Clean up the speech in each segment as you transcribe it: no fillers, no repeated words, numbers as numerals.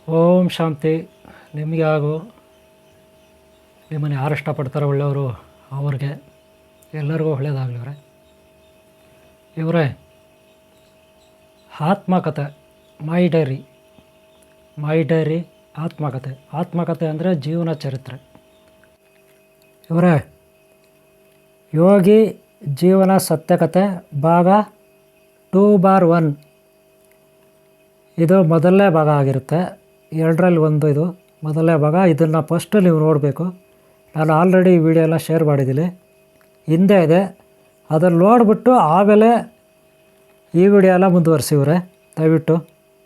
ಓಂ ಶಾಂತಿ. ನಿಮಗೆ ಹಾಗೂ ನಿಮ್ಮನ್ನು ಯಾರು ಇಷ್ಟಪಡ್ತಾರೋ ಒಳ್ಳೆಯವರು ಅವ್ರಿಗೆ ಎಲ್ಲರಿಗೂ ಒಳ್ಳೆಯದಾಗಲಿ. ಇವರೇ ಆತ್ಮಕಥೆ, ಮೈ ಡೈರಿ ಆತ್ಮಕಥೆ ಅಂದರೆ ಜೀವನ ಚರಿತ್ರೆ. ಇವರೇ ಯೋಗಿ ಜೀವನ ಸತ್ಯಕಥೆ ಭಾಗ 2/1. ಇದು ಮೊದಲನೇ ಭಾಗ ಆಗಿರುತ್ತೆ. 2ರಲ್ಲಿ 1 ಇದು ಮೊದಲನೇ ಭಾಗ. ಇದನ್ನು ಫಸ್ಟು ನೀವು ನೋಡಬೇಕು. ನಾನು ಆಲ್ರೆಡಿ ಈ ವಿಡಿಯೋ ಎಲ್ಲ ಶೇರ್ ಮಾಡಿದ್ದೀನಿ, ಹಿಂದೆ ಇದೆ. ಅದನ್ನು ನೋಡಿಬಿಟ್ಟು ಆಮೇಲೆ ಈ ವಿಡಿಯೋ ಎಲ್ಲ ಮುಂದುವರಿಸಿವ್ರೆ. ದಯವಿಟ್ಟು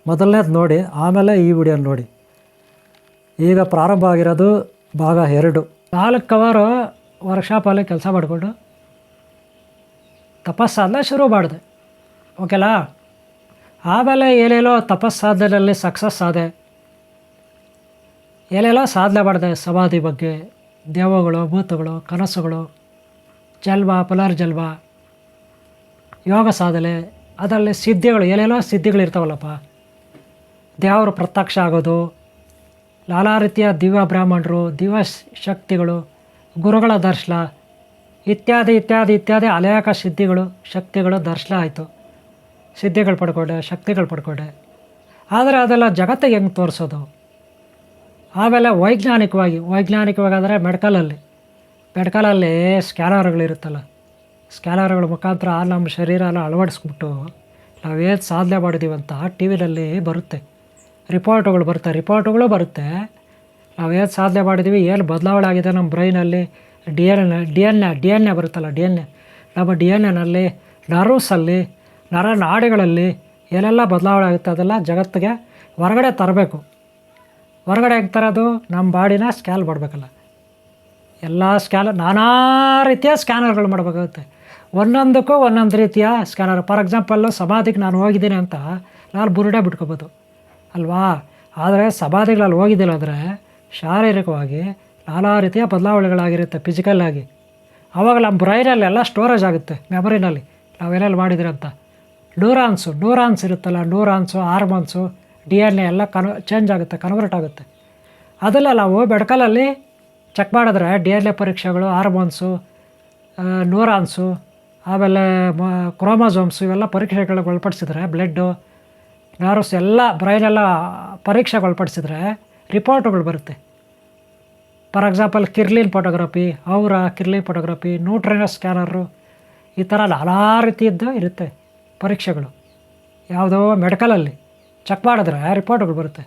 ಮೊದಲನೇದು ನೋಡಿ, ಆಮೇಲೆ ಈ ವಿಡಿಯೋ ನೋಡಿ. ಈಗ ಪ್ರಾರಂಭ ಆಗಿರೋದು ಭಾಗ 2. 4 ಅವರು ವರ್ಕ್ಶಾಪಲ್ಲಿ ಕೆಲಸ ಮಾಡಿಕೊಂಡು ತಪಸ್ಸಾದಲೇ ಶುರು ಮಾಡಿದೆ. ಓಕೆಲಾ? ಆಮೇಲೆ ಏನೇನೋ ತಪಸ್ಸಾಧನೆಯಲ್ಲಿ ಸಕ್ಸಸ್ ಆದೆ, ಏನೇನೋ ಸಾಧನೆ ಮಾಡಿದೆ. ಸಮಾಧಿ ಬಗ್ಗೆ, ದೇವಗಳು, ಭೂತಗಳು, ಕನಸುಗಳು, ಜನ್ಮ ಪುನರ್ಜನ್ಮ, ಯೋಗ ಸಾಧನೆ, ಅದರಲ್ಲಿ ಸಿದ್ಧಿಗಳು, ಏನೇನೋ ಸಿದ್ಧಿಗಳಿರ್ತಾವಲ್ಲಪ್ಪ. ದೇವರು ಪ್ರತ್ಯಕ್ಷ ಆಗೋದು, ನಾನಾ ರೀತಿಯ ದಿವ್ಯ ಬ್ರಾಹ್ಮಣರು, ದಿವ್ಯ ಶಕ್ತಿಗಳು, ಗುರುಗಳ ದರ್ಶನ ಇತ್ಯಾದಿ ಇತ್ಯಾದಿ ಇತ್ಯಾದಿ ಅನೇಕ ಸಿದ್ಧಿಗಳು, ಶಕ್ತಿಗಳು ದರ್ಶನ ಆಯಿತು. ಸಿದ್ಧಿಗಳು ಪಡ್ಕೊಂಡೆ, ಶಕ್ತಿಗಳು ಪಡ್ಕೊಂಡೆ. ಆದರೆ ಅದೆಲ್ಲ ಜಗತ್ತಿಗೆ ಹೆಂಗೆ ತೋರಿಸೋದು? ಆಮೇಲೆ ವೈಜ್ಞಾನಿಕವಾಗಿ ಅಂದರೆ ಮೆಡಿಕಲಲ್ಲಿ ಸ್ಕ್ಯಾನರ್ಗಳಿರುತ್ತಲ್ಲ, ಸ್ಕ್ಯಾನರ್ಗಳ ಮುಖಾಂತರ ನಮ್ಮ ಶರೀರನ ಅಳವಡಿಸ್ಬಿಟ್ಟು ನಾವೇನು ಸಾಧನೆ ಮಾಡಿದ್ದೀವಂತ ಟಿ ವಿನಲ್ಲಿ ಬರುತ್ತೆ, ರಿಪೋರ್ಟುಗಳು ಬರುತ್ತೆ. ನಾವೇನು ಸಾಧನೆ ಮಾಡಿದ್ದೀವಿ, ಏನು ಬದಲಾವಣೆ ಆಗಿದೆ ನಮ್ಮ ಬ್ರೈನಲ್ಲಿ, ಡಿ ಎನ್ ಎ ಬರುತ್ತಲ್ಲ, ನಮ್ಮ ಡಿ ಎನ್ ಎನಲ್ಲಿ, ನರ್ವ್ಸಲ್ಲಿ, ನರನಾಡಿಗಳಲ್ಲಿ ಏನೆಲ್ಲ ಬದಲಾವಣೆ ಆಗುತ್ತೆ ಅದೆಲ್ಲ ಜಗತ್ತಿಗೆ ಹೊರಗಡೆ ತರಬೇಕು. ಹೊರಗಡೆ ಹೆಂಗೆ ತರೋದು? ನಮ್ಮ ಬಾಡಿನ ಸ್ಕ್ಯಾನ್ ಮಾಡಬೇಕಲ್ಲ. ಎಲ್ಲ ನಾನಾ ರೀತಿಯ ಸ್ಕ್ಯಾನರ್ಗಳು ಮಾಡಬೇಕಾಗುತ್ತೆ. ಒಂದೊಂದಕ್ಕೂ ಒಂದೊಂದು ರೀತಿಯ ಸ್ಕ್ಯಾನರ್. ಫಾರ್ ಎಕ್ಸಾಂಪಲ್ಲು ಸಮಾಧಿಗೆ ನಾನು ಹೋಗಿದ್ದೀನಿ ಅಂತ ನಾನು ಬುರುಡೆ ಬಿಟ್ಕೋಬೋದು ಅಲ್ವಾ? ಆದರೆ ಸಮಾಧಿಗಳಲ್ಲಿ ಹೋಗಿದ್ದಿಲ್ಲ ಅಂದರೆ ಶಾರೀರಿಕವಾಗಿ ನಾನಾ ರೀತಿಯ ಬದಲಾವಣೆಗಳಾಗಿರುತ್ತೆ ಫಿಸಿಕಲ್ಲಾಗಿ. ಆವಾಗ ನಮ್ಮ ಬ್ರೈನಲ್ಲೆಲ್ಲ ಸ್ಟೋರೇಜ್ ಆಗುತ್ತೆ, ಮೆಮೊರಿನಲ್ಲಿ ನಾವೇನೆಲ್ಲ ಮಾಡಿದ್ದೀರಿ ಅಂತ. ನ್ಯೂರಾನ್ಸ್ ಇರುತ್ತಲ್ಲ, ಹಾರ್ಮೋನ್ಸು, ಡಿ ಎನ್ ಎ ಎಲ್ಲ ಚೇಂಜ್ ಆಗುತ್ತೆ, ಕನ್ವರ್ಟ್ ಆಗುತ್ತೆ. ಅದೆಲ್ಲ ನಾವು ಮೆಡಿಕಲಲ್ಲಿ ಚೆಕ್ ಮಾಡಿದ್ರೆ ಡಿ ಎನ್ ಎ ಪರೀಕ್ಷೆಗಳು, ಹಾರ್ಮೋನ್ಸು, ನ್ಯೂರಾನ್ಸು, ಆಮೇಲೆ ಕ್ರೋಮೋಸೋಮ್ಸು ಇವೆಲ್ಲ ಪರೀಕ್ಷೆಗಳಿಗೆ ಒಳಪಡಿಸಿದ್ರೆ, ಬ್ಲಡ್ಡು, ನರ್ವ್ಸ್ ಎಲ್ಲ ಬ್ರೈನೆಲ್ಲ ಪರೀಕ್ಷೆಗೆ ಒಳಪಡಿಸಿದ್ರೆ ರಿಪೋರ್ಟುಗಳು ಬರುತ್ತೆ. ಫಾರ್ ಎಕ್ಸಾಂಪಲ್ ಕಿರ್ಲಿನ್ ಫೋಟೋಗ್ರಫಿ, ನ್ಯೂಟ್ರಿನೋ ಸ್ಕ್ಯಾನರು, ಈ ಥರ ನಾನಾ ರೀತಿಯದ್ದು ಇರುತ್ತೆ ಪರೀಕ್ಷೆಗಳು. ಯಾವುದೋ ಮೆಡಿಕಲಲ್ಲಿ ಚೆಕ್ ಮಾಡಿದ್ರೆ ರಿಪೋರ್ಟ್ಗಳು ಬರುತ್ತೆ.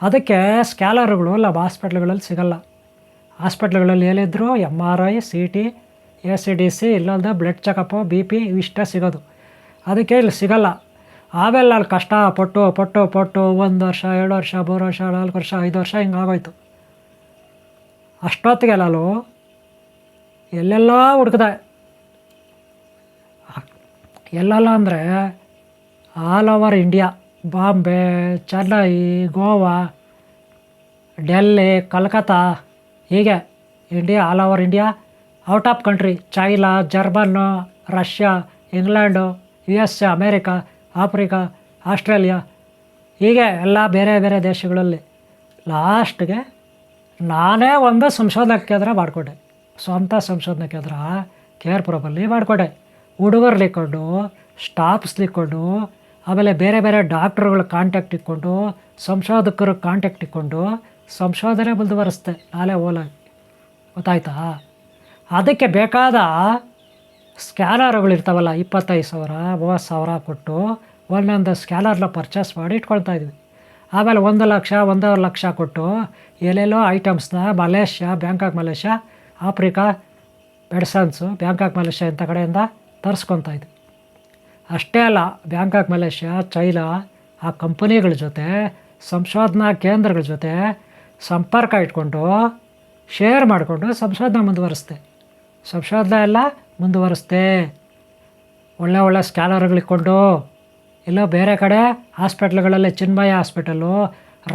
ಅದಕ್ಕೆ ಸ್ಕ್ಯಾನರ್ಗಳು ನಮ್ಮ ಹಾಸ್ಪಿಟ್ಲ್ಗಳಲ್ಲಿ ಸಿಗೋಲ್ಲ. ಹಾಸ್ಪಿಟ್ಲ್ಗಳಲ್ಲಿ ಏನಿದ್ರು MRI, CT, ACDC, ಇಲ್ಲೊಂದು ಬ್ಲಡ್ ಚೆಕಪ್ಪು, BP ಇಷ್ಟೇ ಸಿಗೋದು. ಅದಕ್ಕೆ ಇಲ್ಲಿ ಸಿಗೋಲ್ಲ. ಆಮೇಲೆ ನಾನು ಕಷ್ಟಪಟ್ಟು 1 ವರ್ಷ, 2 ವರ್ಷ, 3 ವರ್ಷ, 4 ವರ್ಷ, 5 ವರ್ಷ ಹಿಂಗಾಗೋಯ್ತು. ಅಷ್ಟೊತ್ತಿಗೆ ನಾನು ಎಲ್ಲೆಲ್ಲ ಹುಡುಕಿದೆ. ಎಲ್ಲೆಲ್ಲ ಅಂದರೆ all over India, Bombay, Chennai, Goa, Delhi, Calcutta, ಹೀಗೆ India, all over India, out of country, China, German, Russia, England, USA, America, Africa, Australia, ಹೀಗೆ ಎಲ್ಲ ಬೇರೆ ಬೇರೆ ದೇಶಗಳಲ್ಲಿ. ಲಾಸ್ಟ್ಗೆ ನಾನೇ ಒಂದು ಸಂಶೋಧನಾ ಕೇಂದ್ರ ಮಾಡಿಕೊಂಡೆ, ಸ್ವಂತ ಸಂಶೋಧನಾ ಕೇಂದ್ರ ಕೇರ್ಪುರಮಲ್ಲಿ ಮಾಡಿಕೊಂಡೆ. ಹುಡುಗರ್ಲಿಕ್ಕೊಂಡು, ಸ್ಟಾಫ್ಸ್ಲಿಕ್ಕೊಂಡು, ಆಮೇಲೆ ಬೇರೆ ಬೇರೆ ಡಾಕ್ಟ್ರುಗಳ ಕಾಂಟ್ಯಾಕ್ಟ್ ಇಟ್ಕೊಂಡು, ಸಂಶೋಧಕರ ಕಾಂಟ್ಯಾಕ್ಟ್ ಇಟ್ಕೊಂಡು ಸಂಶೋಧನೆ ಮುಂದುವರಿಸ್ದೆ ನಾಳೆ ಓಲಾಗಿ. ಗೊತ್ತಾಯ್ತಾ? ಅದಕ್ಕೆ ಬೇಕಾದ ಸ್ಕ್ಯಾನರ್ಗಳಿರ್ತಾವಲ್ಲ, 25,000 30,000 ಕೊಟ್ಟು ಒಂದೊಂದು ಸ್ಕ್ಯಾನರ್ನ ಪರ್ಚೇಸ್ ಮಾಡಿ ಇಟ್ಕೊಳ್ತಾಯಿದ್ವಿ. ಆಮೇಲೆ 1 ಲಕ್ಷ 1.5 ಲಕ್ಷ ಕೊಟ್ಟು ಎಲ್ಲೆಲ್ಲೋ ಐಟಮ್ಸ್ನ Bangkok Malaysia, Africa, medicines, Bangkok Malaysia ಇಂಥ ಕಡೆಯಿಂದ ತರಿಸ್ಕೊತಾಯಿದ್ವಿ. ಅಷ್ಟೇ ಅಲ್ಲ, ಬ್ಯಾಂಕಾಕ್ ಮಲೇಷ್ಯಾ, ಚೈನಾ ಆ ಕಂಪನಿಗಳ ಜೊತೆ, ಸಂಶೋಧನಾ ಕೇಂದ್ರಗಳ ಜೊತೆ ಸಂಪರ್ಕ ಇಟ್ಕೊಂಡು, ಶೇರ್ ಮಾಡಿಕೊಂಡು ಸಂಶೋಧನೆ ಮುಂದುವರಿಸ್ದೆ. ಒಳ್ಳೆ ಸ್ಕ್ಯಾನರ್ಗಳಿಟ್ಕೊಂಡು ಎಲ್ಲೋ ಬೇರೆ ಕಡೆ ಹಾಸ್ಪಿಟ್ಲ್ಗಳಲ್ಲಿ, ಚಿನ್ಮಯ ಹಾಸ್ಪಿಟಲು,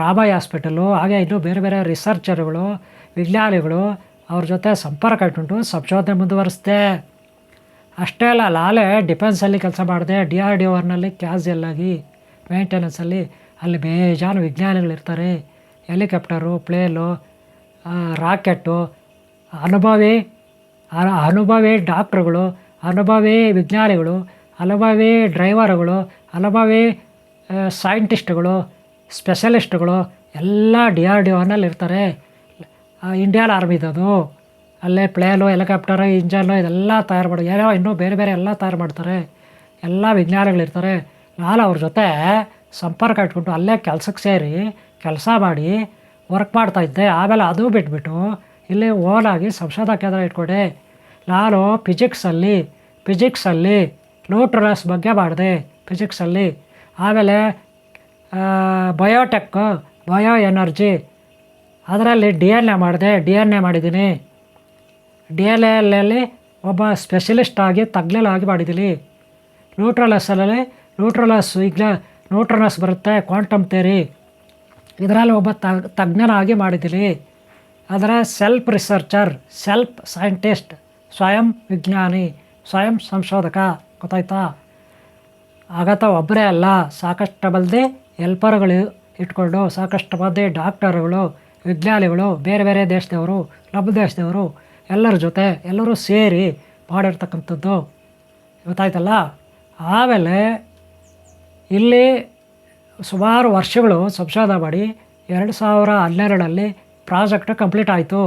ರಾಮಯ್ಯ ಹಾಸ್ಪಿಟಲು, ಹಾಗೆ ಇನ್ನೂ ಬೇರೆ ಬೇರೆ ರಿಸರ್ಚರ್ಗಳು, ವಿಜ್ಞಾನಿಗಳು ಅವ್ರ ಜೊತೆ ಸಂಪರ್ಕ ಇಟ್ಕೊಂಡು ಸಂಶೋಧನೆ ಮುಂದುವರಿಸ್ದೆ. ಅಷ್ಟೇ ಅಲ್ಲ, ನಾಳೆ ಡಿಫೆನ್ಸಲ್ಲಿ ಕೆಲಸ ಮಾಡಿದೆ, DRDOನಲ್ಲಿ ಕ್ಯಾಸುಯಲ್ ಆಗಿ ಮೇಂಟೆನೆನ್ಸಲ್ಲಿ. ಅಲ್ಲಿ ಬೇಜಾನು ವಿಜ್ಞಾನಿಗಳಿರ್ತಾರೆ. ಹೆಲಿಕಾಪ್ಟರು, ಪ್ಲೇನು, ರಾಕೆಟ್ಟು, ಅನುಭವಿ ಅನುಭವಿ ಡಾಕ್ಟ್ರುಗಳು, ಅನುಭವಿ ವಿಜ್ಞಾನಿಗಳು, ಅನುಭವಿ ಡ್ರೈವರುಗಳು, ಅನುಭವಿ ಸೈಂಟಿಸ್ಟ್ಗಳು, ಸ್ಪೆಷಲಿಸ್ಟ್ಗಳು ಎಲ್ಲ DRDOನಲ್ಲಿ ಇರ್ತಾರೆ. ಇಂಡಿಯನ್ ಆರ್ಮಿದದು. ಅಲ್ಲೇ ಪ್ಲೇನು, ಹೆಲಿಕಾಪ್ಟರು, ಇಂಜನ್ನು ಇದೆಲ್ಲ ತಯಾರು ಮಾಡೋದು, ಏನೋ ಇನ್ನೂ ಬೇರೆ ಬೇರೆ ಎಲ್ಲ ತಯಾರು ಮಾಡ್ತಾರೆ. ಎಲ್ಲ ವಿಜ್ಞಾನಿಗಳಿರ್ತಾರೆ. ನಾನು ಅವ್ರ ಜೊತೆ ಸಂಪರ್ಕ ಇಟ್ಕೊಂಡು ಅಲ್ಲೇ ಕೆಲಸಕ್ಕೆ ಸೇರಿ ಕೆಲಸ ಮಾಡಿ ವರ್ಕ್ ಮಾಡ್ತಾಯಿದ್ದೆ. ಆಮೇಲೆ ಅದು ಬಿಟ್ಬಿಟ್ಟು ಇಲ್ಲಿ ಓನಾಗಿ ಸಂಶೋಧನಾ ಕೇಂದ್ರ ಇಟ್ಕೊಂಡೆ. ನಾನು ಫಿಸಿಕ್ಸಲ್ಲಿ ನ್ಯೂಟ್ರನ್ಸ್ ಬಗ್ಗೆ ಮಾಡಿದೆ ಫಿಸಿಕ್ಸಲ್ಲಿ. ಆಮೇಲೆ ಬಯೋ ಎನರ್ಜಿ ಅದರಲ್ಲಿ DNA ಮಾಡಿದ್ದೀನಿ. DNA ಒಬ್ಬ ಸ್ಪೆಷಲಿಸ್ಟ್ ಆಗಿ ತಜ್ಞನಾಗಿ ಮಾಡಿದ್ದೀನಿ. ನ್ಯೂಟ್ರನ್ಸ್ ಬರುತ್ತೆ, ಕ್ವಾಂಟಮ್ ಥಿಯರಿ, ಇದರಲ್ಲಿ ಒಬ್ಬ ತಜ್ಞನಾಗಿ ಮಾಡಿದ್ದೀನಿ. ಅದರ ಸೆಲ್ಫ್ ರಿಸರ್ಚರ್, ಸೆಲ್ಫ್ ಸೈಂಟಿಸ್ಟ್, ಸ್ವಯಂ ವಿಜ್ಞಾನಿ, ಸ್ವಯಂ ಸಂಶೋಧಕ. ಗೊತ್ತಾಯ್ತಾ? ಆಗತ್ತ ಒಬ್ಬರೇ ಅಲ್ಲ, ಸಾಕಷ್ಟು ಮಂದಿ ಹೆಲ್ಪರ್ಗಳು ಇಟ್ಕೊಂಡು, ಸಾಕಷ್ಟು ಮಂದಿ ಡಾಕ್ಟರ್ಗಳು, ವಿಜ್ಞಾನಿಗಳು, ಬೇರೆ ಬೇರೆ ದೇಶದವರು, ನಮ್ಮ ದೇಶದವರು ಎಲ್ಲರ ಜೊತೆ ಎಲ್ಲರೂ ಸೇರಿ ಮಾಡಿರ್ತಕ್ಕಂಥದ್ದು. ಗೊತ್ತಾಯ್ತಲ್ಲ? ಆಮೇಲೆ ಇಲ್ಲಿ ಸುಮಾರು ವರ್ಷಗಳು ಸಂಶೋಧನೆ ಮಾಡಿ 2012 ಪ್ರಾಜೆಕ್ಟ್ ಕಂಪ್ಲೀಟ್ ಆಯಿತು.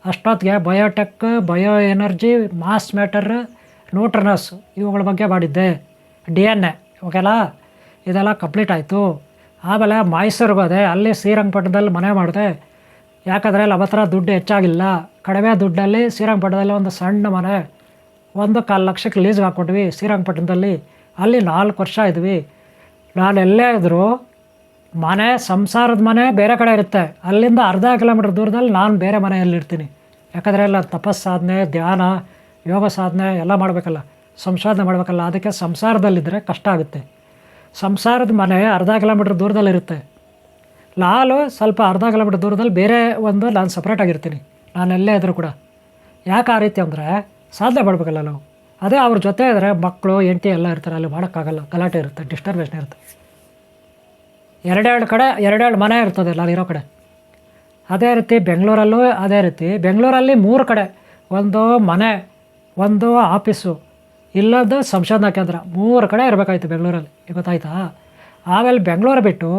ಅಷ್ಟೊತ್ತಿಗೆ biotech, bio energy, mass matter, neutrons ಇವುಗಳ ಬಗ್ಗೆ ಮಾಡಿದ್ದೆ. DNA ಓಕೆಲ್ಲ, ಇದೆಲ್ಲ ಕಂಪ್ಲೀಟ್ ಆಯಿತು. ಆಮೇಲೆ ಮೈಸೂರಿಗೆ ಹೋದೆ. ಅಲ್ಲಿ ಶ್ರೀರಂಗಪಟ್ಟಣದಲ್ಲಿ ಮನೆ ಮಾಡಿದೆ. ಯಾಕಂದರೆ ನಮ್ಮ ಹತ್ರ ದುಡ್ಡು ಹೆಚ್ಚಾಗಿಲ್ಲ. ಕಡಿಮೆ ದುಡ್ಡಲ್ಲಿ ಶ್ರೀರಂಗಪಟ್ಟಣದಲ್ಲಿ ಒಂದು ಸಣ್ಣ ಮನೆ 1.25 ಲಕ್ಷಕ್ಕೆ ಲೀಸ್ಗೆ ಹಾಕ್ಕೊಟ್ವಿ ಶ್ರೀರಂಗಪಟ್ಟಣದಲ್ಲಿ. ಅಲ್ಲಿ 4 ವರ್ಷ ಇದ್ವಿ. ನಾನು ಎಲ್ಲೇ ಇದ್ದರೂ ಮನೆ, ಸಂಸಾರದ ಮನೆ ಬೇರೆ ಕಡೆ ಇರುತ್ತೆ. ಅಲ್ಲಿಂದ ಅರ್ಧ ಕಿಲೋಮೀಟ್ರ್ ದೂರದಲ್ಲಿ ನಾನು ಬೇರೆ ಮನೆಯಲ್ಲಿರ್ತೀನಿ. ಯಾಕಂದರೆ ಎಲ್ಲ ತಪಸ್ಸಾಧನೆ, ಧ್ಯಾನ, ಯೋಗ ಸಾಧನೆ ಎಲ್ಲ ಮಾಡಬೇಕಲ್ಲ, ಸಂಶೋಧನೆ ಮಾಡಬೇಕಲ್ಲ. ಅದಕ್ಕೆ ಸಂಸಾರದಲ್ಲಿದ್ದರೆ ಕಷ್ಟ ಆಗುತ್ತೆ. ಸಂಸಾರದ ಮನೆ ಅರ್ಧ ಕಿಲೋಮೀಟ್ರ್ ದೂರದಲ್ಲಿರುತ್ತೆ. ನಾನು ಸ್ವಲ್ಪ ಅರ್ಧ ಕಿಲೋಮೀಟ್ರ್ ದೂರದಲ್ಲಿ ಬೇರೆ ನಾನು ಸಪ್ರೇಟಾಗಿರ್ತೀನಿ. ನಾನು ಎಲ್ಲೇ ಇದ್ದರೂ ಕೂಡ. ಯಾಕೆ ಆ ರೀತಿ ಅಂದರೆ ಸಾಧನೆ ಮಾಡಬೇಕಲ್ಲ ನಾವು. ಅದೇ ಅವ್ರ ಜೊತೆ ಇದ್ದರೆ ಮಕ್ಕಳು, ಹೆಂಡತಿ ಎಲ್ಲ ಇರ್ತಾರೆ. ಅಲ್ಲಿ ಮಾಡೋಕ್ಕಾಗಲ್ಲ, ಗಲಾಟೆ ಇರುತ್ತೆ, ಡಿಸ್ಟರ್ಬೇಷನ್ ಇರುತ್ತೆ. ಎರಡೆರಡು ಮನೆ ಇರ್ತದೆ ನಾನು ಇರೋ ಕಡೆ. ಅದೇ ರೀತಿ ಬೆಂಗಳೂರಲ್ಲೂ ಅದೇ ರೀತಿ. ಬೆಂಗಳೂರಲ್ಲಿ 3 ಕಡೆ, ಒಂದು ಮನೆ, ಒಂದು ಆಫೀಸು, ಇಲ್ಲದ್ದು ಸಂಶೋಧನಾ ಕೇಂದ್ರ, 3 ಕಡೆ ಇರಬೇಕಾಯ್ತು ಬೆಂಗಳೂರಲ್ಲಿ. ಗೊತ್ತಾಯ್ತಾ? ಆಮೇಲೆ ಬೆಂಗಳೂರು ಬಿಟ್ಟು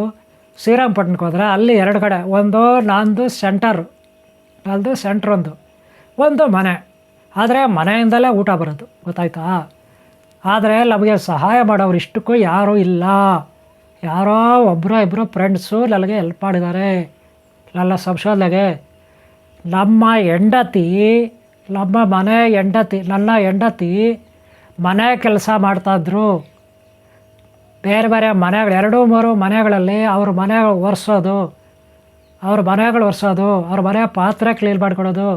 ಶ್ರೀರಂಗಪಟ್ಟಣಕ್ಕೆ ಹೋದರೆ ಅಲ್ಲಿ 2 ಕಡೆ, ಒಂದು ನಂದು ಸೆಂಟ್ರ್, ಒಂದು ಮನೆ. ಆದರೆ ಮನೆಯಿಂದಲೇ ಊಟ ಬರೋದು. ಗೊತ್ತಾಯ್ತಾ? ಆದರೆ ನಮಗೆ ಸಹಾಯ ಮಾಡೋರು ಇಷ್ಟಕ್ಕೂ ಯಾರೂ ಇಲ್ಲ. ಯಾರೋ ಇಬ್ಬರು ಫ್ರೆಂಡ್ಸು ನನಗೆ ಹೆಲ್ಪ್ ಮಾಡಿದ್ದಾರೆ ನನ್ನ ಸಂಶೋಧನೆಗೆ. ನನ್ನ ಹೆಂಡತಿ ಮನೆ ಕೆಲಸ ಮಾಡ್ತಾಯಿದ್ರು. ಬೇರೆ ಬೇರೆ ಮನೆಗಳು 2-3 ಮನೆಗಳಲ್ಲಿ ಅವ್ರ ಮನೆಗಳು ಒರೆಸೋದು, ಅವ್ರ ಮನೆ ಪಾತ್ರೆ ಕ್ಲೀನ್ ಮಾಡ್ಕೊಡೋದು,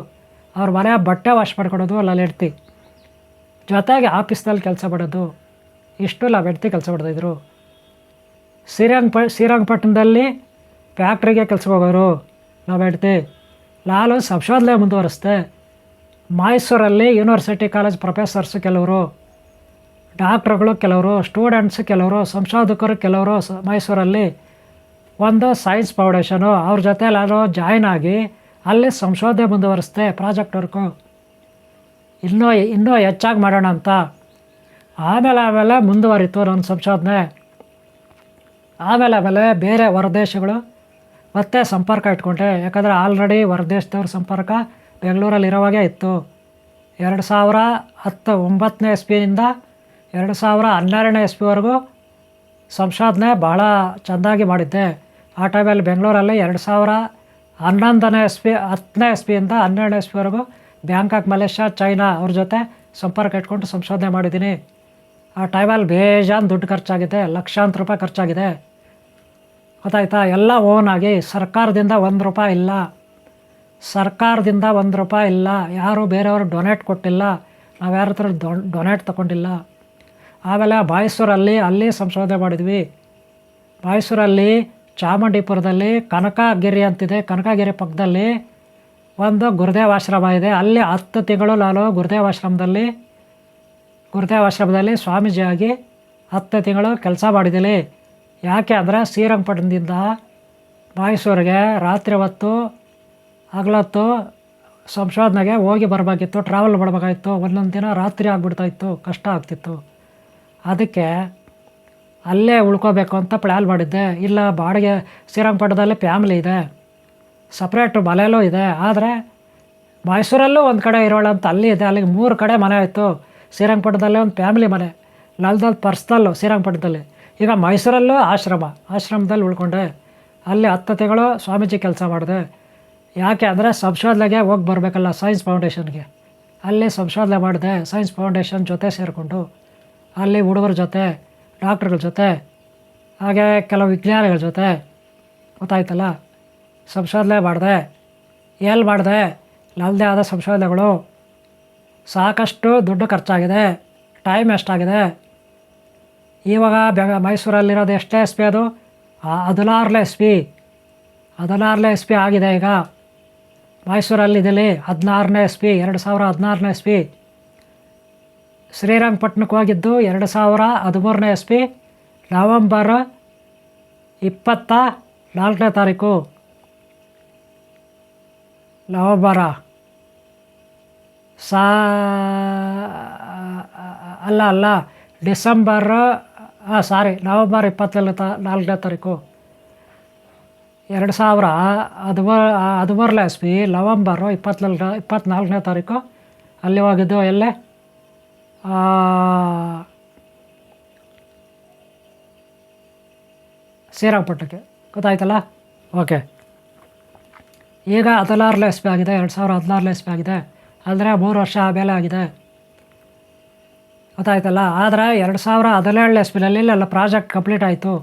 ಅವ್ರ ಮನೆ ಬಟ್ಟೆ ವಾಶ್ ಮಾಡ್ಕೊಡೋದು ನನ್ನ ಹೆಂಡ್ತಿ. ಜೊತೆಗೆ ಆಫೀಸ್ನಲ್ಲಿ ಕೆಲಸ ಮಾಡೋದು. ಇಷ್ಟು ನಮ್ಮ ಹೆಂಡ್ತಿ ಕೆಲಸ ಮಾಡ್ತಾಯಿದ್ರು. ಶ್ರೀರಂಗಪಟ್ಟಣದಲ್ಲಿ ಫ್ಯಾಕ್ಟ್ರಿಗೆ ಕೆಲ್ಸಕ್ಕೆ ಹೋಗೋರು ನಮ್ಮ ಹೆಂಡ್ತಿ. ನಾನು ಸಂಶೋಧನೆ ಮುಂದುವರಿಸ್ದೆ. ಮೈಸೂರಲ್ಲಿ ಯೂನಿವರ್ಸಿಟಿ ಕಾಲೇಜ್ ಪ್ರೊಫೆಸರ್ಸು ಕೆಲವರು, ಡಾಕ್ಟ್ರುಗಳು ಕೆಲವರು, ಸ್ಟೂಡೆಂಟ್ಸು ಕೆಲವರು, ಸಂಶೋಧಕರು ಕೆಲವರು ಮೈಸೂರಲ್ಲಿ ಒಂದು ಸೈನ್ಸ್ ಫೌಂಡೇಶನು, ಅವ್ರ ಜೊತೆ ನಾನು ಜಾಯ್ನ್ ಆಗಿ ಅಲ್ಲಿ ಸಂಶೋಧನೆ ಮುಂದುವರಿಸ್ದೆ. ಪ್ರಾಜೆಕ್ಟ್ ವರ್ಕು ಇನ್ನೂ ಹೆಚ್ಚಾಗಿ ಮಾಡೋಣ ಅಂತ. ಆಮೇಲೆ ಮುಂದುವರಿತು ನನ್ನ ಸಂಶೋಧನೆ. ಆಮೇಲೆ ಬೇರೆ ಹೊರದೇಶಗಳು ಮತ್ತೆ ಸಂಪರ್ಕ ಇಟ್ಕೊಂಡೆ. ಯಾಕಂದರೆ ಆಲ್ರೆಡಿ ಹೊರದೇಶದವ್ರ ಸಂಪರ್ಕ ಬೆಂಗಳೂರಲ್ಲಿರೋವಾಗೇ ಇತ್ತು. 2019ನೇ ಇಸ್ವಿಯಿಂದ 2012ನೇ ಇಸ್ವಿವರೆಗೂ ಸಂಶೋಧನೆ ಭಾಳ ಚೆಂದಾಗಿ ಮಾಡಿದ್ದೆ. ಆ ಟೈಮಲ್ಲಿ ಬೆಂಗಳೂರಲ್ಲಿ 2011ನೇ ಇಸ್ವಿಯಿಂದ 12ನೇ ಇಸ್ವಿವರೆಗೂ ಬ್ಯಾಂಕಾಕ್, ಮಲೇಷ್ಯಾ, ಚೈನಾ ಅವ್ರ ಜೊತೆ ಸಂಪರ್ಕ ಇಟ್ಕೊಂಡು ಸಂಶೋಧನೆ ಮಾಡಿದ್ದೀನಿ. ಆ ಟೈಮಲ್ಲಿ ಬೇಜಾನ್ ದುಡ್ಡು ಖರ್ಚಾಗಿದೆ, ಲಕ್ಷಾಂತರ ರೂಪಾಯಿ ಖರ್ಚಾಗಿದೆ. ಗೊತ್ತಾಯ್ತಾ? ಎಲ್ಲ ಓನಾಗಿ. ಸರ್ಕಾರದಿಂದ $1 ಇಲ್ಲ. ಯಾರು ಬೇರೆಯವರು ಡೊನೇಟ್ ಕೊಟ್ಟಿಲ್ಲ. ನಾವು ಯಾರ ಹತ್ರ ಡೊನೇಟ್ ತಗೊಂಡಿಲ್ಲ. ಆಮೇಲೆ ಅಲ್ಲಿ ಸಂಶೋಧನೆ ಮಾಡಿದ್ವಿ. ಮೈಸೂರಲ್ಲಿ ಚಾಮುಂಡಿಪುರದಲ್ಲಿ ಕನಕಗಿರಿ ಅಂತಿದೆ. ಕನಕಗಿರಿ ಪಕ್ಕದಲ್ಲಿ ಒಂದು ಗುರುದೇವ ಆಶ್ರಮ ಇದೆ. ಅಲ್ಲಿ 10 ತಿಂಗಳು ನಾನು ಗುರುದೇವ ಆಶ್ರಮದಲ್ಲಿ ಸ್ವಾಮೀಜಿಯಾಗಿ 10 ತಿಂಗಳು ಕೆಲಸ ಮಾಡಿದ್ದೀನಿ. ಯಾಕೆ ಅಂದರೆ ಶ್ರೀರಂಗಪಟ್ಟಣದಿಂದ ಮೈಸೂರಿಗೆ ರಾತ್ರಿ ಹೊತ್ತು ಹಗಲೊತ್ತು ಸಂಶೋಧನೆಗೆ ಹೋಗಿ ಬರಬೇಕಿತ್ತು, ಟ್ರಾವೆಲ್ ಮಾಡಬೇಕಾಗಿತ್ತು. ಒಂದೊಂದು ದಿನ ರಾತ್ರಿ ಆಗಿಬಿಡ್ತಾಯಿತ್ತು, ಕಷ್ಟ ಆಗ್ತಿತ್ತು. ಅದಕ್ಕೆ ಅಲ್ಲೇ ಉಳ್ಕೋಬೇಕು ಅಂತ ಪ್ಲ್ಯಾನ್ ಮಾಡಿದ್ದೆ. ಇಲ್ಲ ಬಾಡಿಗೆ ಶ್ರೀರಂಗಪಟ್ಟಣದಲ್ಲಿ ಫ್ಯಾಮಿಲಿ ಇದೆ, ಸಪ್ರೇಟು ಮನೆಯಲ್ಲೂ ಇದೆ. ಆದರೆ ಮೈಸೂರಲ್ಲೂ ಒಂದು ಕಡೆ ಇರೋಳ ಅಂತ ಅಲ್ಲಿ ಇದೆ. ಅಲ್ಲಿಗೆ 3 ಕಡೆ ಮನೆ ಆಯಿತು. ಶ್ರೀರಂಗಪಟ್ಟಣದಲ್ಲೇ ಒಂದು ಫ್ಯಾಮಿಲಿ ಮನೆ, ಲಲ್ದಲ್ಲಿ ಪರ್ಸ್ನಲ್ಲು ಶ್ರೀರಂಗಪಟ್ಟಣದಲ್ಲಿ. ಈಗ ಮೈಸೂರಲ್ಲೂ ಆಶ್ರಮದಲ್ಲಿ ಉಳ್ಕೊಂಡೆ. ಅಲ್ಲಿ 10 ತಿಂಗಳು ಸ್ವಾಮೀಜಿ ಕೆಲಸ ಮಾಡಿದೆ. ಯಾಕೆ ಅಂದರೆ ಸಂಶೋಧನೆಗೆ ಹೋಗಿ ಬರಬೇಕಲ್ಲ ಸೈನ್ಸ್ ಫೌಂಡೇಶನ್ಗೆ. ಅಲ್ಲಿ ಸಂಶೋಧನೆ ಮಾಡಿದೆ ಸೈನ್ಸ್ ಫೌಂಡೇಶನ್ ಜೊತೆ ಸೇರಿಕೊಂಡು. ಅಲ್ಲಿ ಹುಡುಗರ ಜೊತೆ, ಡಾಕ್ಟ್ರುಗಳ ಜೊತೆ, ಹಾಗೆ ಕೆಲವು ವಿಜ್ಞಾನಿಗಳ ಜೊತೆ ಗೊತ್ತಾಯ್ತಲ್ಲ ಸಂಶೋಧನೆ ಮಾಡಿದೆ. ಎಲ್ಲಿ ಮಾಡಿದೆ? ನನ್ನದೇ ಆದ ಸಂಶೋಧನೆಗಳು. ಸಾಕಷ್ಟು ದುಡ್ಡು ಖರ್ಚಾಗಿದೆ, ಟೈಮ್ ಎಷ್ಟಾಗಿದೆ. ಇವಾಗ ಮೈಸೂರಲ್ಲಿರೋದು ಎಷ್ಟೇ ಎಸ್ ಪಿ ಅದು 16ನೇ ಎಸ್ ಪಿ ಆಗಿದೆ. ಈಗ ಮೈಸೂರಲ್ಲಿದ್ದಲ್ಲಿ 16ನೇ ಎಸ್ ಪಿ, 2016ನೇ ಎಸ್ ಪಿ. ಶ್ರೀರಂಗಪಟ್ಟಣಕ್ಕೆ ಹೋಗಿದ್ದು 2013ನೇ ಎಸ್ ಪಿ ನವಂಬರ್ 24ನೇ ತಾರೀಕು. ನವಂಬರ ಡಿಸೆಂಬರ್ ನವಂಬರ್ 24ನೇ ತಾರೀಕು 2013ನೇ ಎಸ್ ಪಿ ನವಂಬರ್ 24ನೇ ತಾರೀಕು ಅಲ್ಲಿ ಹೋಗಿದ್ದು. ಎಲ್ಲೇ ಶ್ರೀರಂಗಪಟ್ಟಣಕ್ಕೆ. ಗೊತ್ತಾಯ್ತಲ್ಲ? ಓಕೆ. ಈಗ 16ನೇ ಎಸ್ ಪಿ ಆಗಿದೆ, 2016ನೇ ಎಸ್ ಪಿ ಆಗಿದೆ. ಅಂದರೆ 3 ವರ್ಷ ಆಮೇಲೆ ಆಗಿದೆ. ಗೊತ್ತಾಯ್ತಲ್ಲ? ಆದರೆ 2017ನೇ ಎಸ್ ಪಿನಲ್ಲಿ ಎಲ್ಲ ಪ್ರಾಜೆಕ್ಟ್ ಕಂಪ್ಲೀಟ್ ಆಯಿತು.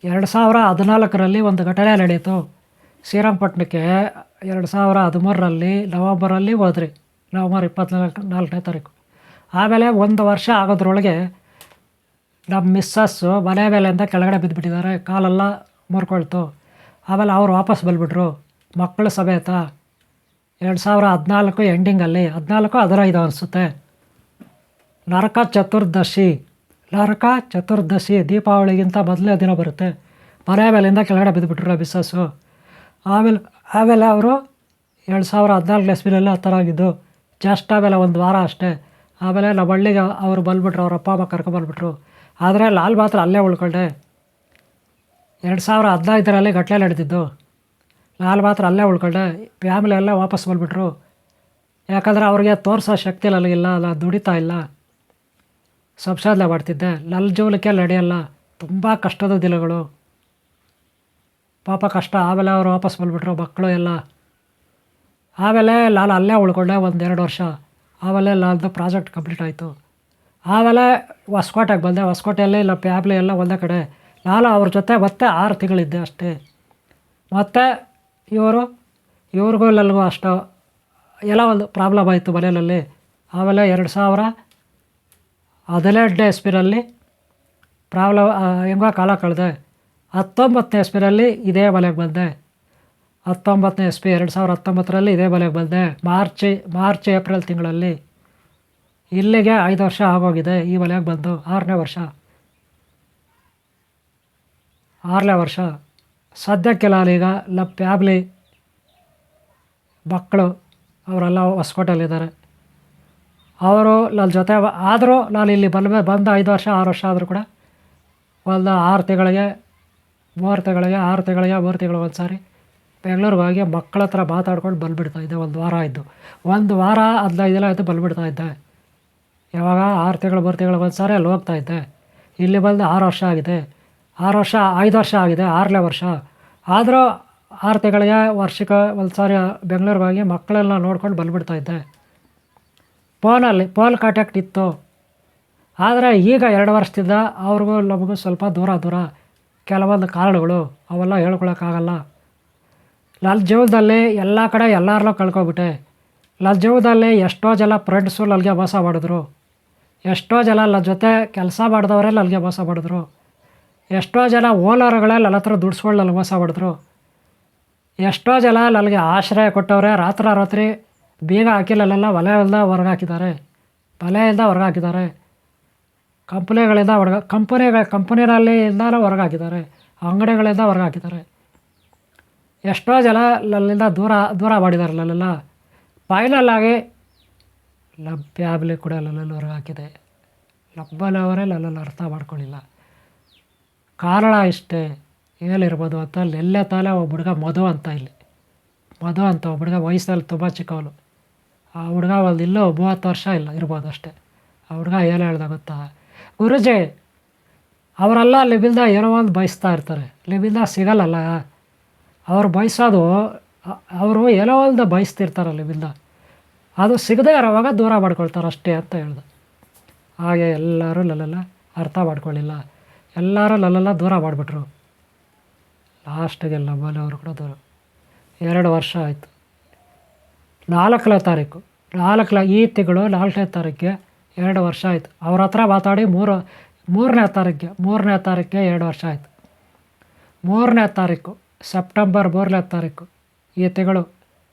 2014ರಲ್ಲಿ ಒಂದು ಘಟನೆ ನಡೆಯಿತು. ಶ್ರೀರಂಗಪಟ್ಟಣಕ್ಕೆ 2013ರಲ್ಲಿ ನವಂಬರಲ್ಲಿ ಹೋದ್ರಿ, ನವಂಬರ್ 24ನೇ ತಾರೀಕು. ಆಮೇಲೆ 1 ವರ್ಷ ಆಗೋದ್ರೊಳಗೆ ನಮ್ಮ ಮಿಸ್ಸಸ್ಸು ಮನೆ ಮೇಲೆಯಿಂದ ಕೆಳಗಡೆ ಬಿದ್ದುಬಿಟ್ಟಿದ್ದಾರೆ, ಕಾಲೆಲ್ಲ ಮುರ್ಕೊಳ್ತು. ಆಮೇಲೆ ಅವ್ರು ವಾಪಸ್ ಬಂದುಬಿಟ್ರು ಮಕ್ಕಳು ಸಮೇತ. 2014 ಎಂಡಿಂಗಲ್ಲಿ, 14-15 ಅನಿಸುತ್ತೆ. ನರಕ ಚತುರ್ದಶಿ ದೀಪಾವಳಿಗಿಂತ ಮೊದಲನೇ ದಿನ ಬರುತ್ತೆ. ಮನೆ ಮೇಲಿಂದ ಕೆಳಗಡೆ ಬಿದ್ದುಬಿಟ್ರು ಮಿಸ್ಸಸ್ಸು. ಆಮೇಲೆ ಅವರು 2014 ಎಸ್ ಪಿನಲ್ಲಿ ಆ ಥರ ಆಗಿದ್ದು. ಜಸ್ಟ್ ಆಮೇಲೆ 1 ವಾರ ಅಷ್ಟೇ. ಆಮೇಲೆ ನಮ್ಮ ಹಳ್ಳಿಗೆ ಅವರು ಬಂದುಬಿಟ್ರು, ಅವ್ರ ಅಪ್ಪ ಅಮ್ಮ ಕರ್ಕೊಂಬಂದ್ಬಿಟ್ರು. ಆದರೆ ಲಾಲ್ ಮಾತ್ರ ಅಲ್ಲೇ ಉಳ್ಕೊಂಡೆ. 2015ರಲ್ಲಿ ಘಟನೆ ನಡೆದಿದ್ದು. ಲಾಲ್ ಮಾತ್ರ ಅಲ್ಲೇ ಉಳ್ಕೊಂಡೆ. ಫ್ಯಾಮಿಲಿ ಎಲ್ಲ ವಾಪಸ್ ಬಂದುಬಿಟ್ರು. ಯಾಕಂದರೆ ಅವ್ರಿಗೆ ತೋರಿಸೋ ಶಕ್ತಿ ನನಗಿಲ್ಲ, ನಾನು ದುಡಿತಾ ಇಲ್ಲ, ಸಂಶೋಧನೆ ಮಾಡ್ತಿದ್ದೆ. ನನ್ನ ಜೀವನಕ್ಕೆ ನಡೆಯಲ್ಲ, ತುಂಬ ಕಷ್ಟದ ದಿನಗಳು, ಪಾಪ ಕಷ್ಟ. ಆಮೇಲೆ ಅವರು ವಾಪಸ್ ಬಂದುಬಿಟ್ರು ಮಕ್ಕಳು ಎಲ್ಲ. ಆಮೇಲೆ ನಾನು ಅಲ್ಲೇ ಉಳ್ಕೊಂಡೆ 1-2 ವರ್ಷ. ಆಮೇಲೆ ನನ್ನದು ಪ್ರಾಜೆಕ್ಟ್ ಕಂಪ್ಲೀಟ್ ಆಯಿತು. ಆಮೇಲೆ ಹೊಸಕೋಟೆಗೆ ಬಂದೆ. ಹೊಸಕೋಟೆಯಲ್ಲಿ ಇಲ್ಲ ಫ್ಯಾಮ್ಲಿ ಎಲ್ಲ ಒಂದೇ ಕಡೆ. ನಾನು ಅವ್ರ ಜೊತೆ ಮತ್ತೆ 6 ತಿಂಗಳಿದ್ದೆ ಅಷ್ಟೇ. ಮತ್ತು ಇವ್ರಿಗೂ ನನಗೂ ಅಷ್ಟು ಎಲ್ಲ ಒಂದು ಪ್ರಾಬ್ಲಮ್ ಆಯಿತು ಮನೆಯಲ್ಲಿ. ಆಮೇಲೆ 2017ನೇ ಎಸ್ ಪಿನಲ್ಲಿ ಪ್ರಾಬ್ಲಮ್ ಹೆಂಗೋ ಕಾಲ ಕಳೆದೆ. 19ನೇ ಎಸ್ ಪಿನಲ್ಲಿ ಇದೇ ಮನೆಗೆ ಬಂದೆ. 19ನೇ ಎಸ್ ಪಿ 2019ರಲ್ಲಿ ಇದೇ ಮನೆಗೆ ಬಂದೆ. ಮಾರ್ಚ್-ಏಪ್ರಿಲ್ ತಿಂಗಳಲ್ಲಿ. ಇಲ್ಲಿಗೆ 5 ವರ್ಷ ಆಗೋಗಿದೆ ಈ ಮನೆಗೆ ಬಂದು. 6ನೇ ವರ್ಷ. ಸದ್ಯಕ್ಕೆ ನಾನೀಗ ನಮ್ಮ ಫ್ಯಾಮ್ಲಿ ಮಕ್ಕಳು ಅವರೆಲ್ಲ ಹೊಸಕೋಟೆಯಲ್ಲಿದ್ದಾರೆ. ಅವರು ನನ್ನ ಜೊತೆ ಆದರೂ ನಾನು ಇಲ್ಲಿ ಬಂದು 5 ವರ್ಷ 6 ವರ್ಷ ಆದರೂ ಕೂಡ ಒಂದು 6 ತಿಂಗಳಿಗೆ 3 ತಿಂಗಳಿಗೆ ಒಂದು ಸಾರಿ ಬೆಂಗಳೂರಿಗೆ ಹೋಗಿ ಮಕ್ಕಳ ಹತ್ರ ಮಾತಾಡ್ಕೊಂಡು ಬಂದುಬಿಡ್ತಾಯಿದ್ದೆ. 1 ವಾರ ಇದ್ದು, 1 ವಾರ 15 ದಿನ ಆಯಿತು ಬಂದುಬಿಡ್ತಾಯಿದ್ದೆ. ಯಾವಾಗ 6 ತಿಂಗಳು 3 ತಿಂಗಳಿಗೆ ಒಂದು ಸಾರಿ ಅಲ್ಲಿ ಹೋಗ್ತಾಯಿದ್ದೆ. ಇಲ್ಲಿ ಬಂದು 6 ವರ್ಷ ಆಗಿದೆ. 5 ವರ್ಷ ಆಗಿದೆ, 6ನೇ ವರ್ಷ. ಆದರೂ 6 ತಿಂಗಳಿಗೆ ವರ್ಷಕ್ಕೆ ಒಂದು ಸಾರಿ ಬೆಂಗಳೂರಿಗೆ ಹೋಗಿ ಮಕ್ಕಳೆಲ್ಲ ನೋಡ್ಕೊಂಡು ಬಂದುಬಿಡ್ತಾಯಿದ್ದೆ. ಫೋನ್ ಕಾಂಟ್ಯಾಕ್ಟ್ ಇತ್ತು. ಆದರೆ ಈಗ 2 ವರ್ಷದಿಂದ ಅವ್ರಿಗೂ ನಮಗೂ ಸ್ವಲ್ಪ ದೂರ ಕೆಲವೊಂದು ಕಾರಣಗಳು ಅವೆಲ್ಲ ಹೇಳ್ಕೊಳಕ್ಕಾಗಲ್ಲ. ನನ್ನ ಜೀವನದಲ್ಲಿ ಎಲ್ಲ ಕಡೆ ಎಲ್ಲರನ್ನೂ ಕಳ್ಕೊಬಿಟ್ಟೆ. ನನ್ನ ಜೀವನದಲ್ಲಿ ಎಷ್ಟೋ ಜನ ಫ್ರೆಂಡ್ಸು ನನಗೆ ಮೋಸ ಮಾಡಿದ್ರು. ಎಷ್ಟೋ ಜನ ನನ್ನ ಜೊತೆ ಕೆಲಸ ಮಾಡಿದವರೇ ನನಗೆ ಮೋಸ ಮಾಡಿದ್ರು. ಎಷ್ಟೋ ಜನ ಓನರ್ಗಳೇ ನನ್ನ ಹತ್ರ ದುಡ್ಸ್ಕೊಂಡು ನನಗೆ ಮೋಸ ಮಾಡಿದ್ರು. ಎಷ್ಟೋ ಜನ ನನಗೆ ಆಶ್ರಯ ಕೊಟ್ಟವ್ರೆ. ರಾತ್ರಿ ಬೀಗ ಹಾಕಿ ನನ್ನೆಲ್ಲ ಮನೆಯಿಂದ ಹೊರಗಾಕಿದ್ದಾರೆ. ಕಂಪ್ನಿಗಳಿಂದ ಕಂಪನಿನಲ್ಲಿ ಇಂದಲೂ ಹೊರಗೆ ಹಾಕಿದ್ದಾರೆ, ಅಂಗಡಿಗಳಿಂದ ಹೊರಗೆ ಹಾಕಿದ್ದಾರೆ. ಎಷ್ಟೋ ಜನ ಅಲ್ಲಿಂದ ದೂರ ಮಾಡಿದ್ದಾರೆ. ಅಲ್ಲೆಲ್ಲ ಫೈನಲ್ ಆಗಿ ಫ್ಯಾಮಿಲಿ ಕೂಡ ಅಲ್ಲೆಲ್ಲ ಹೊರಗೆ ಹಾಕಿದೆ. ನಮ್ಮಲ್ಲವರೇ ಅಲ್ಲೆಲ್ಲ ಅರ್ಥ ಮಾಡ್ಕೊಳ್ಳಿಲ್ಲ. ಕಾರಣ ಇಷ್ಟೇ, ಏನಿರ್ಬೋದು ಅಂತ. ಎಲ್ಲೇ ತಾನೇ ಒಬ್ಬ ಹುಡುಗ ಮಧು ಅಂತ ಒಬ್ಬ ಹುಡುಗ ವಯಸ್ಸಲ್ಲಿ ತುಂಬ ಚಿಕ್ಕವನು. ಆ ಹುಡುಗ ಒಂದು ಇನ್ನೂ 30 ವರ್ಷ ಇಲ್ಲ ಇರ್ಬೋದು ಅಷ್ಟೇ. ಆ ಹುಡುಗ ಏನು ಹೇಳ್ದ ಗೊತ್ತಾ, ಗುರೂಜಿ ಅವರೆಲ್ಲ ಲಿಬಿಂದ ಏನೋ ಒಂದು ಬಯಸ್ತಾ ಇರ್ತಾರೆ, ಲಿಬಿಂದ ಸಿಗಲ್ಲಲ್ಲ. ಅವ್ರು ಬಯಸೋದು ಅವರು ಏನೋ ಒಂದು ಬಯಸ್ತಿರ್ತಾರೆ ಲಿಬಿಂದ, ಅದು ಸಿಗದೆ ಇರೋವಾಗ ದೂರ ಮಾಡ್ಕೊಳ್ತಾರೆ ಅಷ್ಟೇ ಅಂತ ಹೇಳ್ದೆ. ಹಾಗೆ ಎಲ್ಲರೂ ಅಲ್ಲೆಲ್ಲ ಅರ್ಥ ಮಾಡ್ಕೊಳ್ಳಿಲ್ಲ, ಎಲ್ಲರೂ ಅಲ್ಲೆಲ್ಲ ದೂರ ಮಾಡಿಬಿಟ್ರು. ಲಾಸ್ಟಿಗೆ ನಮ್ಮನೆಯವರು ಕೂಡ ದೂರ. 2 ವರ್ಷ ಆಯಿತು. 4ನೇ ತಾರೀಕು ಈ ತಿಂಗಳು 4ನೇ ತಾರೀಕಿಗೆ 2 ವರ್ಷ ಆಯಿತು. ಅವ್ರ ಹತ್ರ ಮಾತಾಡಿ 3ನೇ ತಾರೀಕಿಗೆ 2 ವರ್ಷ ಆಯಿತು. 3ನೇ ತಾರೀಕು ಸೆಪ್ಟೆಂಬರ್ 3ನೇ ತಾರೀಕು ಈ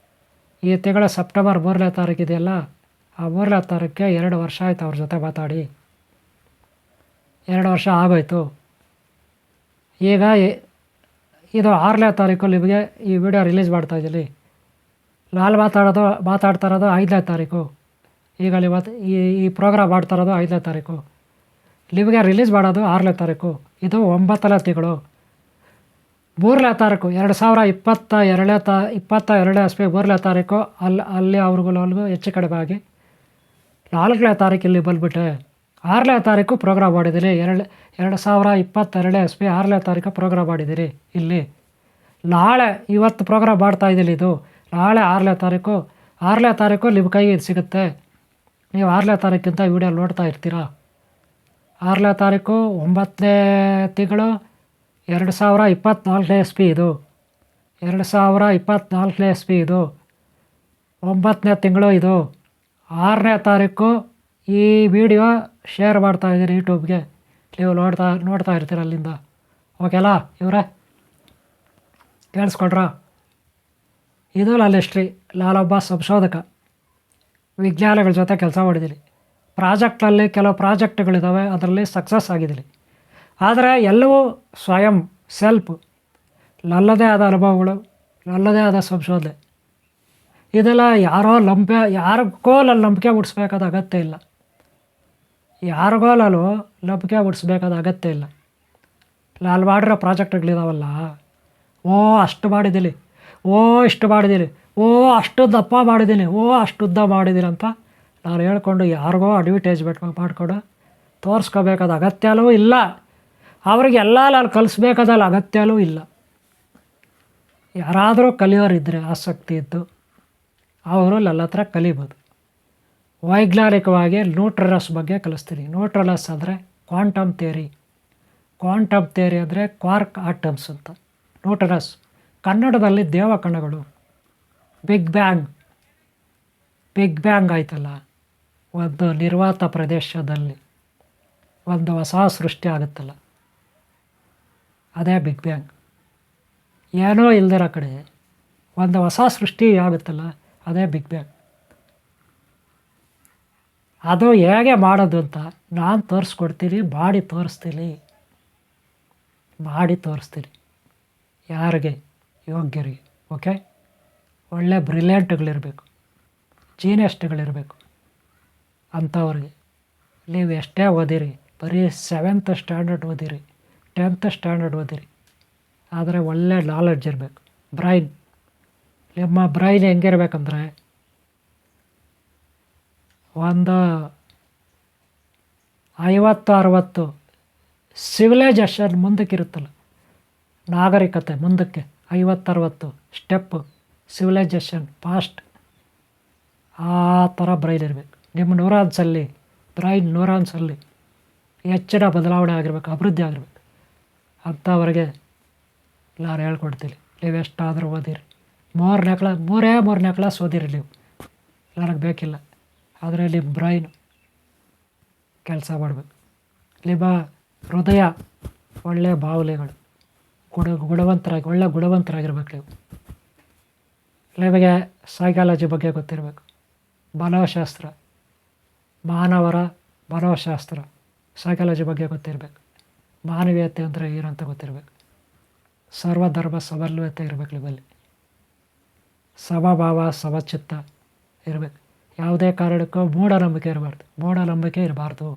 ತಿಂಗಳು ಸೆಪ್ಟೆಂಬರ್ 3ನೇ ತಾರೀಕು ಇದೆಯಲ್ಲ, ಆ 3ನೇ ತಾರೀಕಿಗೆ 2 ವರ್ಷ ಆಯಿತು ಅವ್ರ ಜೊತೆ ಮಾತಾಡಿ. 2 ವರ್ಷ ಆಗೋಯ್ತು. ಈಗ ಇದು 6ನೇ ತಾರೀಕು ನಿಮಗೆ ಈ ವಿಡಿಯೋ ರಿಲೀಸ್ ಮಾಡ್ತಾಯಿದ್ದೀನಿ. ನಾನು ಮಾತಾಡ್ತಾ ಇರೋದು 5ನೇ ತಾರೀಕು. ಈಗ ಇವತ್ತು ಈ ಪ್ರೋಗ್ರಾಮ್ ಮಾಡ್ತಾ ಇರೋದು 5ನೇ ತಾರೀಕು. ನಿಮಗೆ ರಿಲೀಸ್ ಮಾಡೋದು 6ನೇ ತಾರೀಕು. ಇದು 9ನೇ ತಿಂಗಳು. 3ನೇ ತಾರೀಕು 2022 SP 3ನೇ ತಾರೀಕು ಅಲ್ಲಿ ಅವ್ರಿಗೂ ಹೆಚ್ಚು ಕಡಿಮೆ ಆಗಿ 4ನೇ ತಾರೀಕು ಇಲ್ಲಿ ಬಂದುಬಿಟ್ಟೆ. 6ನೇ ತಾರೀಕು ಪ್ರೋಗ್ರಾಮ್ ಮಾಡಿದ್ದೀನಿ. 2022 SP 6ನೇ ತಾರೀಕು ಪ್ರೋಗ್ರಾಮ್ ಮಾಡಿದ್ದೀರಿ ಇಲ್ಲಿ. ನಾಳೆ ಇವತ್ತು ಪ್ರೋಗ್ರಾಮ್ ಮಾಡ್ತಾಯಿದ್ದೀನಿ. ಇದು ನಾಳೆ 6ನೇ ತಾರೀಕು ನಿಮ್ಮ ಕೈಗೆ ಇದು ಸಿಗುತ್ತೆ. ನೀವು 6ನೇ ತಾರೀಕಿಂತ ವಿಡಿಯೋ ನೋಡ್ತಾ ಇರ್ತೀರ. 6ನೇ ತಾರೀಕು 9ನೇ ತಿಂಗಳು 2024 SP ಇದು. 2024 SP ಇದು 9ನೇ ತಿಂಗಳು ಇದು. 6ನೇ ತಾರೀಕು ಈ ವಿಡಿಯೋ ಶೇರ್ ಮಾಡ್ತಾಯಿದ್ದೀರಿ ಯೂಟ್ಯೂಬ್ಗೆ. ನೀವು ನೋಡ್ತಾ ಇರ್ತೀರ ಅಲ್ಲಿಂದ. ಓಕೆಲಾ ಇವರೇ, ಕೇಳಿಸ್ಕೊಳ್ರ? ಇದು ನನ್ನ ಹಿಸ್ಟ್ರಿ. ನಾನೊಬ್ಬ ಸಂಶೋಧಕ, ವಿಜ್ಞಾನಿಗಳ ಜೊತೆ ಕೆಲಸ ಮಾಡಿದ್ದೀನಿ. ಪ್ರಾಜೆಕ್ಟಲ್ಲಿ ಕೆಲವು ಪ್ರಾಜೆಕ್ಟ್ಗಳಿದ್ದಾವೆ, ಅದರಲ್ಲಿ ಸಕ್ಸಸ್ ಆಗಿದ್ದೀನಿ. ಆದರೆ ಎಲ್ಲವೂ ಸೆಲ್ಫ್, ನನ್ನದೇ ಆದ ಅನುಭವಗಳು, ನನ್ನದೇ ಆದ ಸಂಶೋಧನೆ. ಇದೆಲ್ಲ ಯಾರಿಗೋ ನಾನು ನಂಬಿಕೆ ಹುಟ್ಟಿಸ್ಬೇಕಾದ ಅಗತ್ಯ ಇಲ್ಲ. ನಾನು ಮಾಡಿರೋ ಪ್ರಾಜೆಕ್ಟ್ಗಳಿದಾವಲ್ಲ, ಅಷ್ಟು ಮಾಡಿದ್ದೀನಿ, ಇಷ್ಟು ಮಾಡಿದ್ದೀನಿ, ಅಷ್ಟು ದಪ್ಪ ಮಾಡಿದ್ದೀನಿ, ಅಷ್ಟು ಉದ್ದ ಮಾಡಿದ್ದೀನಿ ಅಂತ ನಾನು ಹೇಳ್ಕೊಂಡು ಯಾರಿಗೋ ಅಡ್ವರ್ಟೈಸ್ಮೆಂಟ್ ಮಾಡಿಕೊಂಡು ತೋರಿಸ್ಕೋಬೇಕಾದ ಅಗತ್ಯನೂ ಇಲ್ಲ. ಅವ್ರಿಗೆಲ್ಲ ನಾನು ಕಲಿಸ್ಬೇಕಾದಲ್ಲ ಅಗತ್ಯನೂ ಇಲ್ಲ. ಯಾರಾದರೂ ಕಲಿಯೋರಿದ್ದರೆ ಆಸಕ್ತಿ ಇದ್ದು ಅವರು ನನ್ನ ಹತ್ರ ಕಲಿಬೋದು. ವೈಜ್ಞಾನಿಕವಾಗಿ ನ್ಯೂಟ್ರಲಸ್ ಬಗ್ಗೆ ಕಲಿಸ್ತೀನಿ. ನ್ಯೂಟ್ರಲಸ್ ಅಂದರೆ ಕ್ವಾಂಟಮ್ ಥಿಯರಿ ಅಂದರೆ ಕ್ವಾರ್ಕ್ ಆಟಮ್ಸ್ ಅಂತ. ನ್ಯೂಟ್ರಲಸ್ ಕನ್ನಡದಲ್ಲಿ ದೇವಕಣಗಳು. ಬಿಗ್ ಬ್ಯಾಂಗ್ ಆಯ್ತಲ್ಲ, ಒಂದು ನಿರ್ವಾತ ಪ್ರದೇಶದಲ್ಲಿ ಒಂದು ಹೊಸ ಸೃಷ್ಟಿ ಆಗುತ್ತಲ್ಲ, ಅದೇ ಬಿಗ್ ಬ್ಯಾಂಗ್. ಏನೋ ಇಲ್ದಿರೋ ಕಡೆ ಒಂದು ಹೊಸ ಸೃಷ್ಟಿ ಆಗುತ್ತಲ್ಲ, ಅದೇ ಬಿಗ್ ಬ್ಯಾಂಗ್. ಅದು ಹೇಗೆ ಮಾಡೋದು ಅಂತ ನಾನು ತೋರಿಸ್ಕೊಡ್ತೀನಿ, ಮಾಡಿ ತೋರಿಸ್ತೀನಿ. ಯಾರಿಗೆ? ಯೋಗ್ಯರಿಗೆ. ಓಕೆ, ಒಳ್ಳೆ ಬ್ರಿಲಿಯಂಟ್ಗಳಿರಬೇಕು, ಜೀನಿಯಸ್ಟ್ಗಳಿರಬೇಕು. ಅಂಥವ್ರಿಗೆ ನೀವು ಎಷ್ಟೇ ಓದಿರಿ, ಬರೀ 7th ಸ್ಟ್ಯಾಂಡರ್ಡ್ ಓದಿರಿ, 10th ಸ್ಟ್ಯಾಂಡರ್ಡ್ ಓದಿರಿ, ಆದರೆ ಒಳ್ಳೆ ನಾಲೆಡ್ಜ್ ಇರಬೇಕು. ನಿಮ್ಮ ಬ್ರೈನ್ ಹೆಂಗಿರ್ಬೇಕಂದ್ರೆ ಒಂದು 50-60 ಸಿವಿಲೈಜೇಷನ್ ಮುಂದಕ್ಕಿರುತ್ತಲ್ಲ, ನಾಗರಿಕತೆ ಮುಂದಕ್ಕೆ 50-60 ಸ್ಟೆಪ್ಪು ಸಿವಿಲೈಜೇಷನ್ ಫಾಸ್ಟ್, ಆ ಥರ ಬ್ರೈನ್ ಇರಬೇಕು. ನಿಮ್ಮ ನ್ಯೂರಾನ್ಸಲ್ಲಿ ಹೆಚ್ಚಿನ ಬದಲಾವಣೆ ಆಗಿರ್ಬೇಕು, ಅಭಿವೃದ್ಧಿ ಆಗಿರ್ಬೇಕು. ಅಂಥವ್ರಿಗೆ ನಾನು ಹೇಳ್ಕೊಡ್ತೀನಿ. ನೀವು ಎಷ್ಟಾದರೂ ಓದಿರಿ, ಮೂರನೇ ಕ್ಲಾಸ್ ಓದಿರಿ ನೀವು, ನನಗೆ ಬೇಕಿಲ್ಲ. ಆದರೆ ನಿಮ್ಮ ಬ್ರೈನ್ ಕೆಲಸ ಮಾಡಬೇಕು. ನಿಮ್ಮ ಹೃದಯ ಒಳ್ಳೆಯ ಭಾವನೆಗಳು, ಒಳ್ಳೆ ಗುಣವಂತರಾಗಿರ್ಬೇಕು ನೀವು. ನಿಮಗೆ ಸೈಕಾಲಜಿ ಬಗ್ಗೆ ಗೊತ್ತಿರಬೇಕು, ಮನೋಶಾಸ್ತ್ರ, ಮಾನವರ ಮನೋಶಾಸ್ತ್ರ ಸೈಕಾಲಜಿ ಬಗ್ಗೆ ಗೊತ್ತಿರಬೇಕು. ಮಾನವೀಯತೆ ಅಂದರೆ ಏನಂತ ಗೊತ್ತಿರಬೇಕು. ಸರ್ವಧರ್ಮ ಸಮನ್ವಯತೆ ಇರಬೇಕು ನಿಮ್ಮಲ್ಲಿ. ಸಮಭಾವ ಸಮಚಿತ್ತ ಇರಬೇಕು. ಯಾವುದೇ ಕಾರಣಕ್ಕೂ ಮೂಢನಂಬಿಕೆ ಇರಬಾರ್ದು. ಮೂಢನಂಬಿಕೆ ಇರಬಾರ್ದು.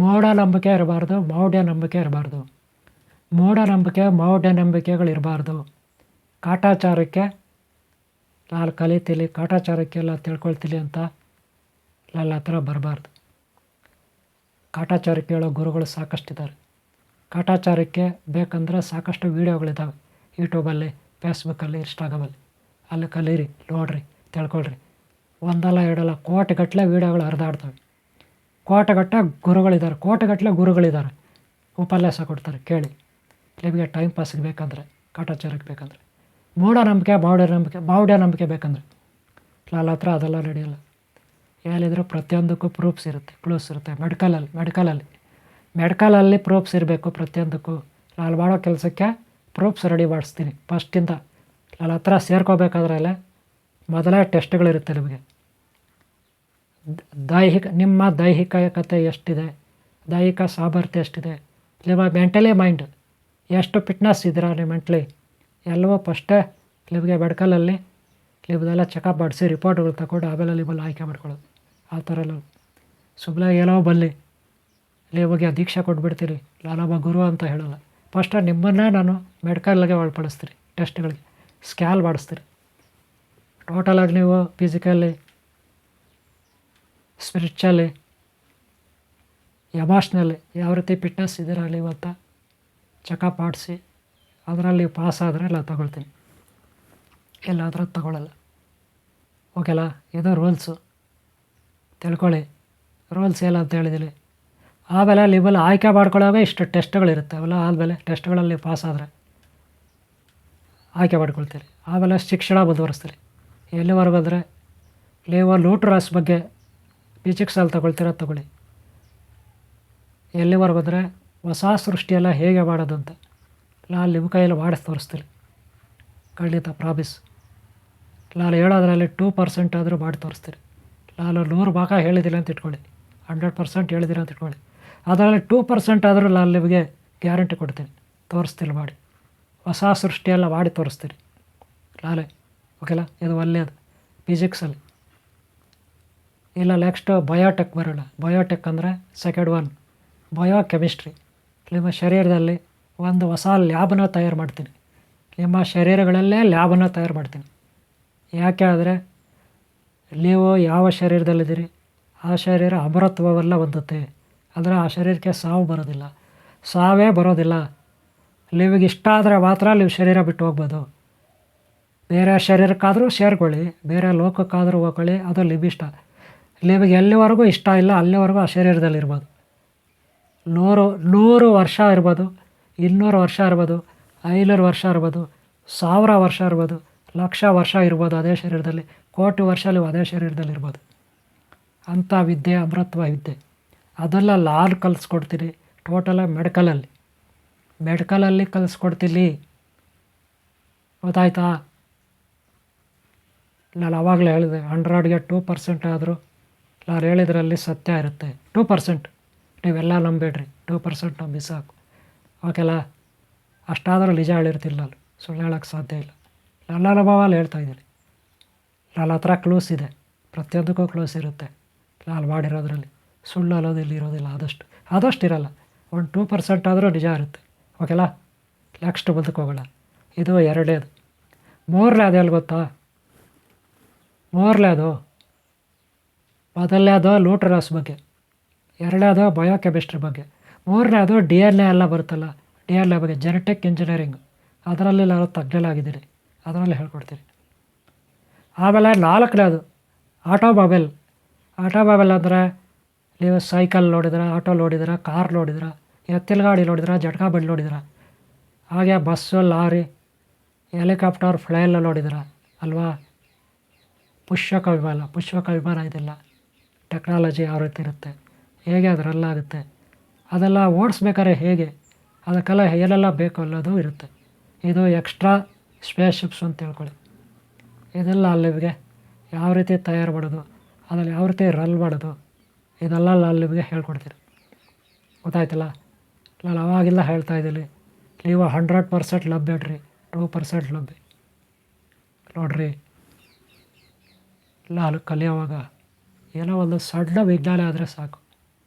ಮೌಢ್ಯನಂಬಿಕೆ ಇರಬಾರ್ದು. ಮೌಢ್ಯನಂಬಿಕೆಗಳಿರಬಾರ್ದು. ಕಾಟಾಚಾರಕ್ಕೆ ನಾನು ಕಲಿತೀನಿ, ಕಾಟಾಚಾರಕ್ಕೆಲ್ಲ ತಿಳ್ಕೊಳ್ತೀನಿ ಅಂತ ನನ್ನ ಹತ್ರ ಬರಬಾರ್ದು. ಕಾಟಾಚಾರಕ್ಕೆ ಹೇಳೋ ಗುರುಗಳು ಸಾಕಷ್ಟಿದ್ದಾರೆ. ಕಾಟಾಚಾರಕ್ಕೆ ಬೇಕಂದರೆ ಸಾಕಷ್ಟು ವೀಡಿಯೋಗಳಿದ್ದಾವೆ ಯೂಟ್ಯೂಬಲ್ಲಿ, ಫೇಸ್ಬುಕ್ಕಲ್ಲಿ, ಇನ್ಸ್ಟಾಗ್ರಾಮಲ್ಲಿ. ಅಲ್ಲಿ ಕಲೀರಿ, ನೋಡಿರಿ, ತಿಳ್ಕೊಳ್ರಿ. ಒಂದಲ್ಲ ಎರಡಲ್ಲ ಕೋಟಿಗಟ್ಟಲೆ ವೀಡಿಯೋಗಳು ಹರಿದಾಡ್ತವೆ. ಕೋಟಿಗಟ್ಟಲೆ ಗುರುಗಳಿದ್ದಾರೆ. ಉಪನ್ಯಾಸ ಕೊಡ್ತಾರೆ, ಕೇಳಿ. ನಿಮಗೆ ಟೈಮ್ ಪಾಸಿಗೆ ಬೇಕಂದರೆ, ಕಾಟಾಚಾರಕ್ಕೆ ಬೇಕಂದರೆ. ಮೌಢ್ಯನಂಬಿಕೆ ಬೇಕಂದರೆ ನನ್ನ ಹತ್ರ ಅದೆಲ್ಲ ನಡೆಯಲ್ಲ. ಏನಿದ್ರು ಪ್ರತಿಯೊಂದಕ್ಕೂ ಪ್ರೂಫ್ಸ್ ಇರುತ್ತೆ, ಕ್ಲೂಸ್ ಇರುತ್ತೆ. ಮೆಡಿಕಲಲ್ಲಿ ಪ್ರೂಫ್ಸ್ ಇರಬೇಕು ಪ್ರತಿಯೊಂದಕ್ಕೂ. ನಾನು ಮಾಡೋ ಕೆಲಸಕ್ಕೆ ಪ್ರೂಫ್ಸ್ ರೆಡಿ ಮಾಡಿಸ್ತೀನಿ ಫಸ್ಟಿಂದ. ನನ್ನ ಹತ್ರ ಸೇರ್ಕೋಬೇಕಾದ್ರಲ್ಲೇ ಮೊದಲೇ ಟೆಸ್ಟ್ಗಳಿರುತ್ತೆ ನಿಮಗೆ. ನಿಮ್ಮ ದೈಹಿಕತೆ ಎಷ್ಟಿದೆ, ದೈಹಿಕ ಸಾಮರ್ಥ್ಯ ಎಷ್ಟಿದೆ, ನಿಮ್ಮ ಮೆಂಟಲಿ ಮೈಂಡ್ ಎಷ್ಟು ಫಿಟ್ನೆಸ್ ಇದ್ದೀರಾ ನೀವು ಮೆಂಟ್ಲಿ, ಎಲ್ಲವೂ ಫಸ್ಟೇ ನಿಮಗೆ ಮೆಡಿಕಲಲ್ಲಿ ನಿಮ್ಮದೆಲ್ಲ ಚೆಕಪ್ ಮಾಡಿಸಿ ರಿಪೋರ್ಟ್ಗಳು ತಗೊಂಡು ಆಮೇಲೆ ನಿಮ್ಮಲ್ಲಿ ಆಯ್ಕೆ ಮಾಡ್ಕೊಳ್ಳೋದು. ಆ ಥರ ಎಲ್ಲ ಸುಮ್ಮನೆ ಏನೋ ಬಲ್ಲಿ ನಿಮಗೆ ದೀಕ್ಷೆ ಕೊಟ್ಬಿಡ್ತೀರಿ, ನಾನೊಬ್ಬ ಗುರು ಅಂತ ಹೇಳೋಲ್ಲ. ಫಸ್ಟ್ ನಿಮ್ಮನ್ನೇ ನಾನು ಮೆಡಿಕಲ್ಗೆ ಒಳಪಡಿಸ್ತೀನಿ, ಟೆಸ್ಟ್ಗಳಿಗೆ ಸ್ಕ್ಯಾನ್ ಮಾಡಿಸ್ತೀನಿ. ಟೋಟಲಾಗಿ ನೀವು ಫಿಸಿಕಲಿ, ಸ್ಪಿರಿಚುವಲಿ, ಎಮೋಷ್ನಲಿ ಯಾವ ರೀತಿ ಫಿಟ್ನೆಸ್ ಇದ್ದೀರಾ ನೀವು ಅಂತ ಚೆಕಪ್ ಮಾಡಿಸಿ ಅದರಲ್ಲಿ ಪಾಸ್ ಆದರೆ ನಾನು ತಗೊಳ್ತೀನಿ, ಎಲ್ಲಾದರೂ ತಗೊಳ್ಳಲ್ಲ. ಓಕೆಲ್ಲ, ಇದು ರೂಲ್ಸು ತಿಳ್ಕೊಳ್ಳಿ. ರೂಲ್ಸ್ ಎಲ್ಲ ಅಂತ ಹೇಳಿದ್ದೀನಿ. ಆಮೇಲೆ ನಿಮ್ಮಲ್ಲಿ ಆಯ್ಕೆ ಮಾಡ್ಕೊಳ್ಳೋವಾಗ ಇಷ್ಟು ಟೆಸ್ಟ್ಗಳಿರುತ್ತೆ. ಅವೆಲ್ಲ ಆದಮೇಲೆ ಟೆಸ್ಟ್ಗಳಲ್ಲಿ ಪಾಸ್ ಆದರೆ ಆಯ್ಕೆ ಮಾಡ್ಕೊಳ್ತೀರಿ. ಆಮೇಲೆ ಶಿಕ್ಷಣ ಮುಂದುವರಿಸ್ತೀರಿ. ಎಲ್ಲಿವರೆಗೂ ಅಂದರೆ ನೀವು ನ್ಯೂಟ್ರಾನ್ಸ್ ಬಗ್ಗೆ ಫಿಸಿಕ್ಸಲ್ಲಿ ತಗೊಳ್ಳಿ. ಎಲ್ಲಿವರೆಗೂ ಅಂದರೆ ಹೊಸ ಸೃಷ್ಟಿಯೆಲ್ಲ ಹೇಗೆ ಮಾಡೋದು ಅಂತ ನಾನು ನಿಮ್ಮ ಕೈಯಲ್ಲಿ ಮಾಡಿಸಿ ತೋರಿಸ್ತೀನಿ. ಖಂಡಿತ ಪ್ರಾಮಿಸ್. ನಾನು ಹೇಳೋದ್ರಲ್ಲಿ 2% ಆದರೂ ಮಾಡಿ ತೋರಿಸ್ತೀನಿ. ನಾನು 100 ಭಾಗ ಹೇಳಿದ್ದೀನಿ ಅಂತ ಇಟ್ಕೊಳ್ಳಿ, 100% ಹೇಳಿದ್ದೀನಿ ಅಂತ ಇಟ್ಕೊಳ್ಳಿ. ಅದರಲ್ಲಿ 2% ಆದರೂ ನಾನು ನಿಮಗೆ ಗ್ಯಾರಂಟಿ ಕೊಡ್ತೀನಿ, ತೋರಿಸ್ತೀನಿ ಮಾಡಿ. ಹೊಸ ಸೃಷ್ಟಿಯೆಲ್ಲ ಮಾಡಿ ತೋರಿಸ್ತೀನಿ ನಾಳೆ. ಓಕೆಲ್ಲ, ಇದು ಒಳ್ಳೆಯದು ಫಿಸಿಕ್ಸಲ್ಲಿ. ಇಲ್ಲ ನೆಕ್ಸ್ಟು ಬಯೋಟೆಕ್ ಬರೋಣ. ಬಯೋಟೆಕ್ ಅಂದರೆ ಸೆಕೆಂಡ್ ಒನ್, ಬಯೋಕೆಮಿಸ್ಟ್ರಿ. ನಿಮ್ಮ ಶರೀರದಲ್ಲಿ ಒಂದು ಹೊಸ ಲ್ಯಾಬನ್ನ ತಯಾರು ಮಾಡ್ತೀನಿ. ನಿಮ್ಮ ಶರೀರಗಳಲ್ಲೇ ಲ್ಯಾಬನ್ನು ತಯಾರು ಮಾಡ್ತೀನಿ. ಯಾಕೆ ಅಂದರೆ ನೀವು ಯಾವ ಶರೀರದಲ್ಲಿದ್ದೀರಿ ಆ ಶರೀರ ಅಮರತ್ವವೆಲ್ಲ ಹೊಂದುತ್ತೆ. ಅಂದರೆ ಆ ಶರೀರಕ್ಕೆ ಸಾವೇ ಬರೋದಿಲ್ಲ. ನಿಮಗೆ ಇಷ್ಟ ಆದರೆ ಮಾತ್ರ ನೀವು ಶರೀರ ಬಿಟ್ಟು ಹೋಗ್ಬೋದು. ಬೇರೆ ಶರೀರಕ್ಕಾದರೂ ಸೇರ್ಕೊಳ್ಳಿ, ಬೇರೆ ಲೋಕಕ್ಕಾದರೂ ಹೋಗ್ಕೊಳ್ಳಿ, ಅದು ನಿಮ್ಮಿಷ್ಟ. ನಿಮಗೆ ಎಲ್ಲಿವರೆಗೂ ಇಷ್ಟ ಇಲ್ಲ ಅಲ್ಲಿವರೆಗೂ ಆ ಶರೀರದಲ್ಲಿರ್ಬೋದು. 100 ವರ್ಷ ಇರ್ಬೋದು, 200 ವರ್ಷ ಇರ್ಬೋದು, 500 ವರ್ಷ ಇರ್ಬೋದು, 1000 ವರ್ಷ ಇರ್ಬೋದು, 1,00,000 ವರ್ಷ ಇರ್ಬೋದು ಅದೇ ಶರೀರದಲ್ಲಿ, ಕೋಟಿ ವರ್ಷ ನೀವು ಅದೇ ಶರೀರದಲ್ಲಿರ್ಬೋದು. ಅಂಥ ವಿದ್ಯೆ ಅಮೃತ್ವ ವಿದ್ಯೆ ಅದೆಲ್ಲ ನಾನು ಕಲಿಸ್ಕೊಡ್ತೀನಿ. ಟೋಟಲಾಗಿ ಮೆಡಿಕಲಲ್ಲಿ ಕಲಿಸ್ಕೊಡ್ತೀನಿ. ಗೊತ್ತಾಯ್ತಾ? ನಾನು ಆವಾಗಲೇ ಹೇಳಿದೆ 100ಗೆ 2% ಆದರೂ ನಾನು ಹೇಳಿದ್ರಲ್ಲಿ ಸತ್ಯ ಇರುತ್ತೆ. 2% ನೀವೆಲ್ಲ ನಂಬೇಡ್ರಿ, 2% ನಂಬಿ ಸಾಕು. ಓಕೆಲ್ಲ, ಅಷ್ಟಾದರೂ ನಿಜ ಹೇಳಿರ್ತಿಲ್ಲ, ನಾನು ಸುಳ್ಳು ಹೇಳೋಕ್ಕೆ ಸಾಧ್ಯ ಇಲ್ಲ. ನನ್ನ ಅನುಭವಲ್ಲಿ ಹೇಳ್ತಾಯಿದ್ದೀನಿ. ನನ್ನ ಹತ್ರ ಕ್ಲೂಸ್ ಇದೆ, ಪ್ರತಿಯೊಂದಕ್ಕೂ ಕ್ಲೂಸ್ ಇರುತ್ತೆ ನಾನು ಮಾಡಿರೋದ್ರಲ್ಲಿ. ಸುಳ್ಳು ಅನ್ನೋದು ಇಲ್ಲಿ ಇರೋದಿಲ್ಲ. ಆದಷ್ಟು ಇರೋಲ್ಲ, ಒಂದು 2% ಆದರೂ ನಿಜ ಇರುತ್ತೆ. ಓಕೆಲ್ಲ, ನೆಕ್ಸ್ಟ್ ಮುಂದಕ್ಕೆ ಹೋಗೋಣ. ಇದು 2ನೇದು. 3ನೇದು ಎಲ್ಲಿ ಗೊತ್ತಾ? 3ನೇದು ಮೊದಲನೇದು ನ್ಯೂಟ್ರಾನ್ಸ್ ಬಗ್ಗೆ, 2ನೇದು ಬಯೋಕೆಮಿಸ್ಟ್ರಿ ಬಗ್ಗೆ, 3ನೇದು DNA ಎಲ್ಲ ಬರುತ್ತಲ್ಲ, DNA ಬಗ್ಗೆ ಜೆನೆಟಿಕ್ ಇಂಜಿನಿಯರಿಂಗ್, ಅದರಲ್ಲಿ ನಾನು ತಜ್ಞನಾಗಿದ್ದೀನಿ, ಅದರಲ್ಲಿ ಹೇಳ್ಕೊಡ್ತೀನಿ. ಆಮೇಲೆ 4ನೇದು ಆಟೋಮೊಬೈಲ್ ಅಂದರೆ ನೀವು ಸೈಕಲ್ ನೋಡಿದ್ರೆ, ಆಟೋ ನೋಡಿದ್ರೆ, ಕಾರ್ ನೋಡಿದ್ರೆ, ಎತ್ತಿನ ಗಾಡಿ ನೋಡಿದ್ರೆ, ಜಟ್ಕಾ ಬಂಡಿ ನೋಡಿದ್ರೆ, ಹಾಗೆ ಬಸ್ಸು, ಲಾರಿ, ಹೆಲಿಕಾಪ್ಟರ್, ಫ್ಲೈಯೆಲ್ಲ ನೋಡಿದ್ರೆ ಅಲ್ವಾ? ಪುಷ್ಪಕ ವಿಮಾನ ಇದೆಲ್ಲ ಟೆಕ್ನಾಲಜಿ ಯಾವ ರೀತಿ ಇರುತ್ತೆ, ಹೇಗೆ ಅದರೆಲ್ಲ ಆಗುತ್ತೆ, ಅದೆಲ್ಲ ಓಡಿಸ್ಬೇಕಾದ್ರೆ ಹೇಗೆ, ಅದಕ್ಕೆಲ್ಲ ಏನೆಲ್ಲ ಬೇಕು ಅನ್ನೋದು ಇರುತ್ತೆ. ಇದು ಎಕ್ಸ್ಟ್ರಾ ಸ್ಪೇಸ್ ಶಿಪ್ಸ್ ಅಂತ ತಿಳ್ಕೊಳ್ಳಿ. ಇದೆಲ್ಲ ಅಲ್ಲಿಗೆ ಯಾವ ರೀತಿ ತಯಾರು ಮಾಡೋದು, ಅದರಲ್ಲಿ ಯಾವ ರೀತಿ ರನ್ ಮಾಡೋದು, ಇದೆಲ್ಲ ನಾನು ನಿಮಗೆ ಹೇಳ್ಕೊಡ್ತೀನಿ. ಗೊತ್ತಾಯ್ತಲ್ಲ. ನಾನು ಅವಾಗಿಲ್ಲ ಹೇಳ್ತಾ ಇದ್ದೀನಿ, ನೀವು 100% ಲಭ್ಯ ಬೇಡ್ರಿ, 2% ಲಭ್ಯ ನೋಡ್ರಿ. ಇಲ್ಲ ಅಲ್ಲಿ ಕಲಿಯೋವಾಗ ಏನೋ ಒಂದು ಸಣ್ಣ ವಿಜ್ಞಾನ ಆದರೆ ಸಾಕು,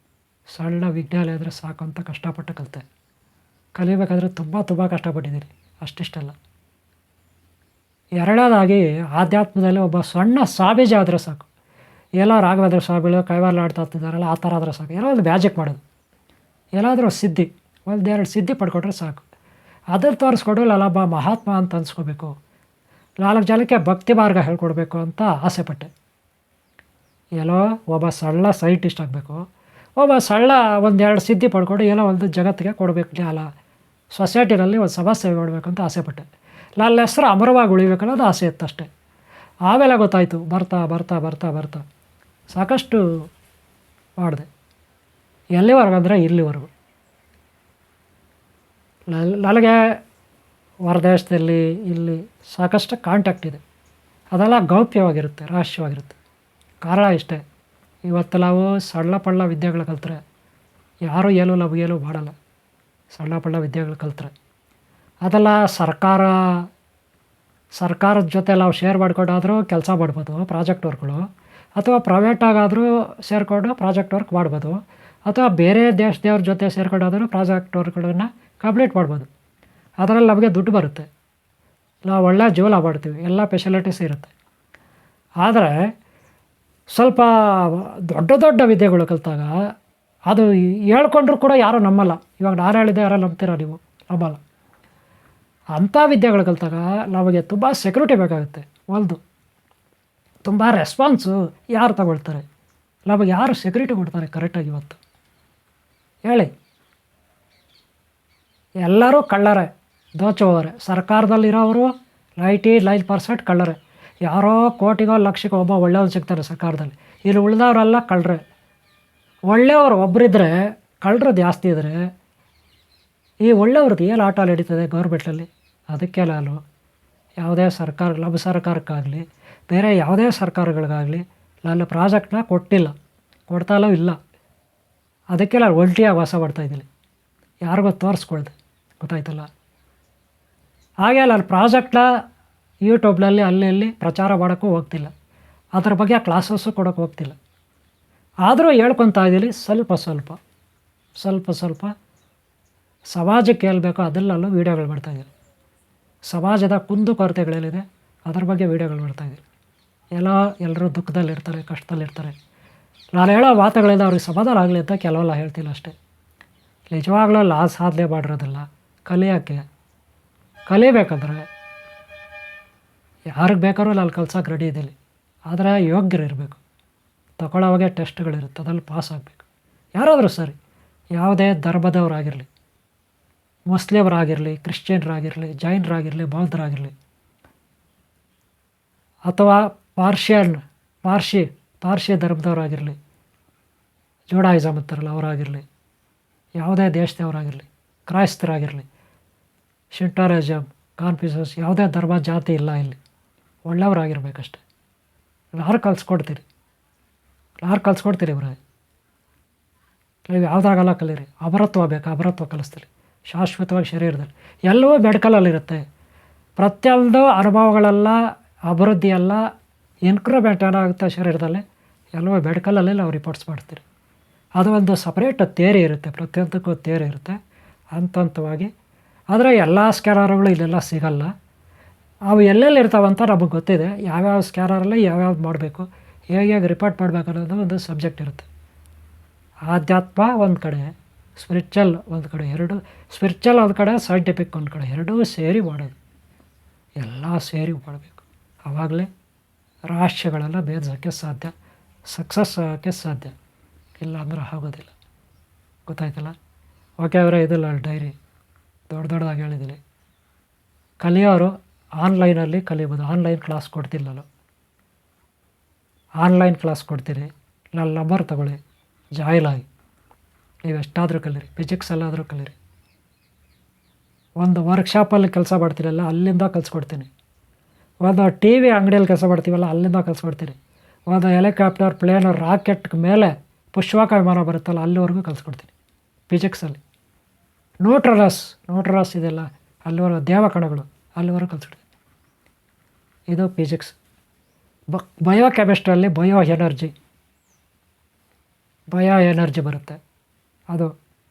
ಸಣ್ಣ ವಿಜ್ಞಾನ ಆದರೆ ಸಾಕು ಅಂತ ಕಷ್ಟಪಟ್ಟು ಕಲಿತೆ. ಕಲಿಬೇಕಾದ್ರೆ ತುಂಬ ಕಷ್ಟಪಟ್ಟಿದ್ದೀನಿ, ಅಷ್ಟಿಷ್ಟಲ್ಲ. ಎರಡನೇದಾಗಿ ಆಧ್ಯಾತ್ಮದಲ್ಲಿ ಒಬ್ಬ ಸಣ್ಣ ಸ್ವಾಮೀಜಿ ಆದರೆ ಸಾಕು. ಎಲ್ಲ ರಾಘವೇಂದ್ರ ಸ್ವಾಮಿಗಳು ಕೈವಾರ ಆಡ್ತಾ ಇರ್ತಿದ್ದಾರಲ್ಲ, ಆ ಥರ ಆದರೆ ಸಾಕು. ಏನೋ ಒಂದು ಮ್ಯಾಜಿಕ್ ಮಾಡೋದು, ಏನಾದರೂ ಸಿದ್ಧಿ, ಒಂದೆರಡು ಸಿದ್ಧಿ ಪಡ್ಕೊಂಡ್ರೆ ಸಾಕು. ಅದನ್ನು ತೋರಿಸ್ಕೊಡು ನಾನೊಬ್ಬ ಮಹಾತ್ಮ ಅಂತ ಅನ್ಸ್ಕೋಬೇಕು, 4 ಜನಕ್ಕೆ ಭಕ್ತಿ ಮಾರ್ಗ ಹೇಳ್ಕೊಡ್ಬೇಕು ಅಂತ ಆಸೆಪಟ್ಟೆ. ಎಲ್ಲೋ ಒಬ್ಬ ಸಣ್ಣ ಸೈಂಟಿಸ್ಟ್ ಆಗಬೇಕು, ಒಬ್ಬ ಸಣ್ಣ ಒಂದೆರಡು ಸಿದ್ಧಿ ಪಡ್ಕೊಂಡು ಏನೋ ಒಂದು ಜಗತ್ತಿಗೆ ಕೊಡಬೇಕು, ಅಲ್ಲ ಸೊಸೈಟಿನಲ್ಲಿ ಒಂದು ಸಮಸ್ಯೆ ಕೊಡಬೇಕು ಅಂತ ಆಸೆಪಟ್ಟೆ. ನನ್ನ ಹೆಸರು ಅಮರವಾಗಿ ಉಳಿಬೇಕು ಅನ್ನೋದು ಆಸೆ ಇತ್ತು ಅಷ್ಟೇ. ಆಮೇಲೆ ಗೊತ್ತಾಯಿತು, ಬರ್ತಾ ಬರ್ತಾ ಬರ್ತಾ ಬರ್ತಾ ಸಾಕಷ್ಟು ಮಾಡಿದೆ. ಎಲ್ಲಿವರೆಗೂ ಅಂದರೆ ಇಲ್ಲಿವರೆಗೂ. ನನಗೆ ಹೊರದೇಶದಲ್ಲಿ ಇಲ್ಲಿ ಸಾಕಷ್ಟು ಕಾಂಟ್ಯಾಕ್ಟ್ ಇದೆ. ಅದೆಲ್ಲ ಗೌಪ್ಯವಾಗಿರುತ್ತೆ, ರಹಸ್ಯವಾಗಿರುತ್ತೆ. ಕಾರಣ ಇಷ್ಟೇ, ಇವತ್ತು ನಾವು ಸಣ್ಣ ಪಳ್ಳ ವಿದ್ಯೆಗಳು ಕಲ್ತ್ರೆ ಯಾರೂ ಏನು ನಮಗೇನು ಮಾಡಲ್ಲ. ಸಣ್ಣ ಪಳ್ಳ ವಿದ್ಯೆಗಳು ಕಲ್ತ್ರೆ ಅದೆಲ್ಲ ಸರ್ಕಾರದ ಜೊತೆ ನಾವು ಶೇರ್ ಮಾಡ್ಕೊಂಡಾದರೂ ಕೆಲಸ ಮಾಡ್ಬೋದು, ಪ್ರಾಜೆಕ್ಟ್ ವರ್ಕ್ಗಳು, ಅಥವಾ ಪ್ರೈವೇಟಾಗಾದರೂ ಸೇರಿಕೊಂಡು ಪ್ರಾಜೆಕ್ಟ್ ವರ್ಕ್ ಮಾಡ್ಬೋದು, ಅಥವಾ ಬೇರೆ ದೇವ್ರ ಜೊತೆ ಸೇರ್ಕೊಂಡಾದರೂ ಪ್ರಾಜೆಕ್ಟ್ ವರ್ಕ್ಗಳನ್ನು ಕಂಪ್ಲೀಟ್ ಮಾಡ್ಬೋದು. ಅದರಲ್ಲಿ ನಮಗೆ ದುಡ್ಡು ಬರುತ್ತೆ, ನಾವು ಒಳ್ಳೆಯ ಜೀವನ ಮಾಡ್ತೀವಿ, ಎಲ್ಲ ಫೆಸಿಲಿಟೀಸ್ ಇರುತ್ತೆ. ಆದರೆ ಸ್ವಲ್ಪ ದೊಡ್ಡ ವಿದ್ಯೆಗಳು ಕಲಿತಾಗ ಅದು ಹೇಳ್ಕೊಂಡ್ರೂ ಕೂಡ ಯಾರೂ ನಂಬಲ್ಲ. ಇವಾಗ ನಾನು ಹೇಳಿದ್ದೆ ಯಾರೋ ನಂಬ್ತೀರಾ ನೀವು? ನಂಬಲ್ಲ. ಅಂಥ ವಿದ್ಯೆಗಳು ಕಲಿತಾಗ ನಮಗೆ ತುಂಬ ಸೆಕ್ಯೂರಿಟಿ ಬೇಕಾಗುತ್ತೆ. ಒಂದು ತುಂಬ ರೆಸ್ಪಾನ್ಸು ಯಾರು ತಗೊಳ್ತಾರೆ, ನಮಗೆ ಯಾರು ಸೆಕ್ಯೂರಿಟಿ ಕೊಡ್ತಾರೆ ಕರೆಕ್ಟಾಗಿ? ಇವತ್ತು ಹೇಳಿ, ಎಲ್ಲರೂ ಕಳ್ಳರೇ, ದೋಚುವವರೇ. ಸರ್ಕಾರದಲ್ಲಿರೋರು 99% ಕಳ್ಳರೇ. ಯಾರೋ ಕೋಟಿಗೋ ಲಕ್ಷಕ್ಕೋ ಒಬ್ಬ ಒಳ್ಳೆಯವ್ರು ಸಿಗ್ತಾರೆ ಸರ್ಕಾರದಲ್ಲಿ. ಇಲ್ಲಿ ಉಳಿದವರೆಲ್ಲ ಕಳ್ಳರೆ. ಒಳ್ಳೆಯವರು ಒಬ್ಬರಿದ್ದರೆ ಕಳ್ಳರು ಜಾಸ್ತಿ ಇದ್ದರೆ ಈ ಒಳ್ಳೆಯವ್ರದ್ದು ಏನು ಆಟ ನಡೀತದೆ ಗೌರ್ಮೆಂಟಲ್ಲಿ? ಅದಕ್ಕೆ ನಾನು ಯಾವುದೇ ಸರ್ಕಾರ, ನಮ್ಮ ಸರ್ಕಾರಕ್ಕಾಗಲಿ ಬೇರೆ ಯಾವುದೇ ಸರ್ಕಾರಗಳಿಗಾಗಲಿ ನನ್ನ ಪ್ರಾಜೆಕ್ಟ್ನ ಕೊಡ್ತಾಲೂ ಇಲ್ಲ. ಅದಕ್ಕೆ ನಾನು ಒಂಟಿಯಾಗಿ ವಾಸ ಮಾಡ್ತಾಯಿದ್ದೀನಿ, ಯಾರಿಗೂ ತೋರಿಸ್ಕೊಳ್ದೆ. ಗೊತ್ತಾಯ್ತಲ್ಲ? ಹಾಗೆ ನಾನು ಪ್ರಾಜೆಕ್ಟ್ನ ಯೂಟ್ಯೂಬ್ನಲ್ಲಿ ಅಲ್ಲಿ ಪ್ರಚಾರ ಮಾಡೋಕ್ಕೂ ಹೋಗ್ತಿಲ್ಲ, ಅದ್ರ ಬಗ್ಗೆ ಕ್ಲಾಸಸ್ಸು ಕೊಡೋಕ್ಕೆ ಹೋಗ್ತಿಲ್ಲ. ಆದರೂ ಹೇಳ್ಕೊತಾ ಇದ್ದೀನಿ, ಸ್ವಲ್ಪ ಸಮಾಜಕ್ಕೆ ಹೇಳ್ಬೇಕು ಅದರಲ್ಲೂ ವೀಡಿಯೋಗಳು ಮಾಡ್ತಾಯಿದ್ದೀನಿ. ಸಮಾಜದ ಕುಂದುಕೊರತೆಗಳೇನಿದೆ ಅದ್ರ ಬಗ್ಗೆ ವೀಡಿಯೋಗಳು ಮಾಡ್ತಾಯಿದ್ದೀನಿ. ಎಲ್ಲರೂ ದುಃಖದಲ್ಲಿರ್ತಾರೆ, ಕಷ್ಟದಲ್ಲಿರ್ತಾರೆ. ನಾನು ಹೇಳೋ ಮಾತುಗಳಿಂದ ಅವ್ರಿಗೆ ಸಮಾಧಾನ ಆಗಲಿ ಅಂತ ಕೆಲವೆಲ್ಲ ಹೇಳ್ತಿಲ್ಲ ಅಷ್ಟೇ. ನಿಜವಾಗ್ಲೂ ಸಾಧನೆ ಮಾಡಿರೋದಿಲ್ಲ. ಕಲಿಬೇಕಂದ್ರೆ ಯಾರಿಗೆ ಬೇಕಾದ್ರೂ ನಾನು ಕಲ್ಸೋಕೆ ರೆಡಿ ಇದ್ದೀನಿ. ಆದರೆ ಯೋಗ್ಯರಿರಬೇಕು. ತಗೊಳ್ಳೋವಾಗೆ ಟೆಸ್ಟ್ಗಳಿರುತ್ತೆ, ಅದ್ರಲ್ಲಿ ಪಾಸ್ ಆಗಬೇಕು. ಯಾರಾದರೂ ಸರಿ, ಯಾವುದೇ ಧರ್ಮದವರಾಗಿರಲಿ, ಮುಸ್ಲಿಮರಾಗಿರಲಿ, ಕ್ರಿಶ್ಚಿಯನ್ರಾಗಿರಲಿ, ಜೈನರಾಗಿರಲಿ, ಬೌದ್ಧರಾಗಿರಲಿ, ಅಥವಾ ಪಾರ್ಸಿ ಧರ್ಮದವರಾಗಿರಲಿ, ಜೋಡಾಯಿಸಮ್ ಅಂತಾರಲ್ಲ ಅವರಾಗಿರಲಿ, ಯಾವುದೇ ದೇಶದವರಾಗಿರಲಿ, ಕ್ರೈಸ್ತರಾಗಿರಲಿ, ಶಿಂಟೋರಿಸಮ್, ಕಾನ್ಫ್ಯೂಷಸ್, ಯಾವುದೇ ಧರ್ಮ ಜಾತಿ ಇಲ್ಲ ಇಲ್ಲಿ. ಒಳ್ಳೆಯವರಾಗಿರ್ಬೇಕಷ್ಟೆ. ಯಾರು ಕಲಿಸ್ಕೊಡ್ತೀರಿ ಇವ್ರೆ? ನೀವು ಯಾವುದಾಗಲ್ಲ ಕಲೀರಿ. ಅಮರತ್ವ ಬೇಕು, ಅಮರತ್ವ ಕಲಿಸ್ತೀರಿ ಶಾಶ್ವತವಾಗಿ ಶರೀರದಲ್ಲಿ. ಎಲ್ಲವೂ ಮೆಡಿಕಲಲ್ಲಿರುತ್ತೆ. ಪ್ರತಿಯೊಂದು ಅನುಭವಗಳೆಲ್ಲ ಅಭಿವೃದ್ಧಿಯೆಲ್ಲ ಇನ್ಕ್ರಿಮೆಂಟ್ ಏನಾಗುತ್ತೆ ಶರೀರದಲ್ಲಿ, ಎಲ್ಲವೂ ಮೆಡಿಕಲಲ್ಲಿ ನಾವು ರಿಪೋರ್ಟ್ಸ್ ಮಾಡ್ತೀರಿ. ಅದು ಒಂದು ಸಪ್ರೇಟ್ ಥಿಯರಿ ಇರುತ್ತೆ, ಪ್ರತಿಯೊಂದಕ್ಕೂ ಥಿಯರಿ ಇರುತ್ತೆ ಹಂತವಾಗಿ. ಆದರೆ ಎಲ್ಲ ಸ್ಕ್ಯಾನರ್ಗಳು ಇಲ್ಲೆಲ್ಲ ಸಿಗಲ್ಲ. ಅವು ಎಲ್ಲೆಲ್ಲಿ ಇರ್ತಾವಂತ ನಮಗೆ ಗೊತ್ತಿದೆ. ಯಾವ್ಯಾವ ಸ್ಕ್ಯಾನರಲ್ಲಿ ಯಾವ್ಯಾವ್ದು ಮಾಡಬೇಕು, ಹೇಗೆ ರಿಪೋರ್ಟ್ ಮಾಡಬೇಕು ಅನ್ನೋದು ಒಂದು ಸಬ್ಜೆಕ್ಟ್ ಇರುತ್ತೆ. ಆಧ್ಯಾತ್ಮ ಒಂದು ಕಡೆ, ಸ್ಪಿರಿಚುವಲ್ ಒಂದು ಕಡೆ, ಸ್ಪಿರಿಚುವಲ್ ಒಂದು ಕಡೆ, ಸೈಂಟಿಫಿಕ್ ಒಂದು ಕಡೆ, ಎರಡೂ ಸೇರಿ ಮಾಡೋದು. ಎಲ್ಲ ಸೇರಿ ಮಾಡಬೇಕು. ಆವಾಗಲೇ ರಹಸ್ಯಗಳೆಲ್ಲ ಭೇದಿಸೋಕ್ಕೆ ಸಾಧ್ಯ, ಸಕ್ಸಸ್ ಆಗೋಕ್ಕೆ ಸಾಧ್ಯ. ಇಲ್ಲ ಅಂದ್ರೆ ಆಗೋದಿಲ್ಲ. ಗೊತ್ತಾಯ್ತಲ್ಲ? ಓಕೆ ಅವರೇ, ಇದಿಲ್ಲ ಡೈರಿ ದೊಡ್ಡದಾಗಿ ಹೇಳಿದ್ದೀನಿ. ಕಲಿಯೋರು ಆನ್ಲೈನಲ್ಲಿ ಕಲಿಬೋದು. ಆನ್ಲೈನ್ ಕ್ಲಾಸ್ ಕೊಡ್ತೀನಿ ನಾನು. ಆನ್ಲೈನ್ ಕ್ಲಾಸ್ ಕೊಡ್ತೀನಿ. ನನ್ನ ನಂಬರ್ ತಗೊಳ್ಳಿ, ಜಾಯಿನ್ ಆಗಿ. ನೀವು ಎಷ್ಟಾದರೂ ಕಲೀರಿ, ಫಿಸಿಕ್ಸಲ್ಲಾದರೂ ಕಲೀರಿ. ಒಂದು ವರ್ಕ್ಶಾಪಲ್ಲಿ ಕೆಲಸ ಮಾಡ್ತೀರಲ್ಲ, ಅಲ್ಲಿಂದ ಕಲಿಸ್ಕೊಡ್ತೀನಿ. ಒಂದು ಟಿ ವಿ ಅಂಗಡಿಯಲ್ಲಿ ಕೆಲಸ ಮಾಡ್ತೀವಲ್ಲ, ಅಲ್ಲಿಂದ ಕಲಿಸ್ಕೊಡ್ತೀನಿ. ಒಂದು ಹೆಲಿಕಾಪ್ಟರ್, ಪ್ಲೇನು, ರಾಕೆಟ್ ಮೇಲೆ ಪುಷ್ಪಕ ವಿಮಾನ ಬರುತ್ತಲ್ಲ, ಅಲ್ಲಿವರೆಗೂ ಕಲಿಸ್ಕೊಡ್ತೀನಿ. ಫಿಸಿಕ್ಸಲ್ಲಿ. ನ್ಯೂಟ್ರಲಸ್ ಇದೆಲ್ಲ ಅಲ್ಲಿವರೆಗೂ ದೇವಕಣಗಳು ಅಲ್ಲಿವರೆಗೂ ಕಲಿಸ್ಬಿಡ್ತೀನಿ. ಇದು ಫಿಸಿಕ್ಸ್. ಬಯೋ ಕೆಮಿಸ್ಟ್ರಿಯಲ್ಲಿ ಬಯೋ ಎನರ್ಜಿ ಬರುತ್ತೆ. ಅದು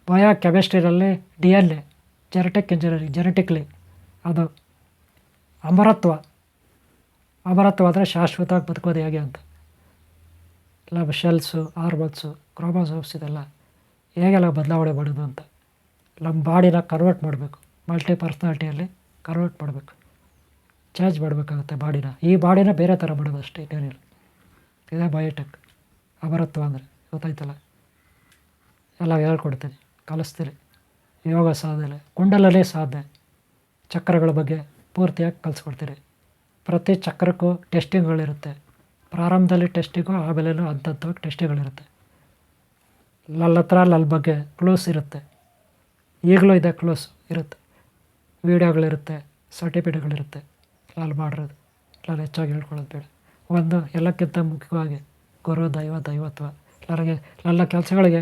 ಬಯೋ ಕೆಮಿಸ್ಟ್ರಿಯಲ್ಲಿ DNA ಜೆನೆಟಿಕ್ ಇಂಜಿನಿಯರಿಂಗ್, ಜೆನೆಟಿಕ್ಲಿ ಅದು ಅಮರತ್ವ ಆದರೆ ಶಾಶ್ವತವಾಗಿ ಬದುಕೋದು ಹೇಗೆ ಅಂತ. ಇಲ್ಲ ಶೆಲ್ಸು, ಹಾರ್ಮೋನ್ಸು, ಕ್ರೋಮೋಸೋಮ್ಸ್ ಇದೆಲ್ಲ ಹೇಗೆಲ್ಲ ಬದಲಾವಣೆ ಮಾಡೋದು ಅಂತ. ನಮ್ಮ ಬಾಡಿನ ಕನ್ವರ್ಟ್ ಮಾಡಬೇಕು, ಮಲ್ಟಿ ಪರ್ಸ್ನಾಲಿಟಿಯಲ್ಲಿ ಕನ್ವರ್ಟ್ ಮಾಡಬೇಕು, ಚೇಂಜ್ ಮಾಡಬೇಕಾಗುತ್ತೆ ಬಾಡಿನ. ಈ ಬಾಡಿನ ಬೇರೆ ಥರ ಮಾಡೋದು ಅಷ್ಟೇ, ಇನ್ನೇನಿಲ್ಲ. ಇದೇ ಬಯೋಟೆಕ್ ಅಮರತ್ವ ಅಂದರೆ. ಗೊತ್ತಾಯ್ತಲ್ಲ, ಎಲ್ಲ ಹೇಳ್ಕೊಡ್ತೀನಿ, ಕಲಿಸ್ತೀನಿ. ಯೋಗ ಸಾಧನೆ, ಕುಂಡಲಲ್ಲಿ ಸಾಧನೆ, ಚಕ್ರಗಳ ಬಗ್ಗೆ ಪೂರ್ತಿಯಾಗಿ ಕಲಿಸ್ಕೊಡ್ತೀನಿ. ಪ್ರತಿ ಚಕ್ರಕ್ಕೂ ಟೆಸ್ಟಿಂಗ್ಗಳಿರುತ್ತೆ. ಪ್ರಾರಂಭದಲ್ಲಿ ಟೆಸ್ಟಿಂಗು, ಆಮೇಲೆನೂ ಹಂತವಾಗಿ ಟೆಸ್ಟಿಂಗ್ಗಳಿರುತ್ತೆ. ನನ್ನ ಬಗ್ಗೆ ಕ್ಲೂಸ್ ಇರುತ್ತೆ, ಈಗಲೂ ಇದೆ, ಕ್ಲೂಸ್ ಇರುತ್ತೆ, ವೀಡಿಯೋಗಳಿರುತ್ತೆ, ಸರ್ಟಿಫಿಕೇಟ್ಗಳಿರುತ್ತೆ. ಅಲ್ಲಿ ಮಾಡಿರೋದು ನಾನು ಹೆಚ್ಚಾಗಿ ಹೇಳ್ಕೊಳ್ಳೋದು ಬೇಡ. ಒಂದು ಎಲ್ಲಕ್ಕಿಂತ ಮುಖ್ಯವಾಗಿ ಗುರು ದೈವತ್ವ. ನನ್ನ ಕೆಲಸಗಳಿಗೆ,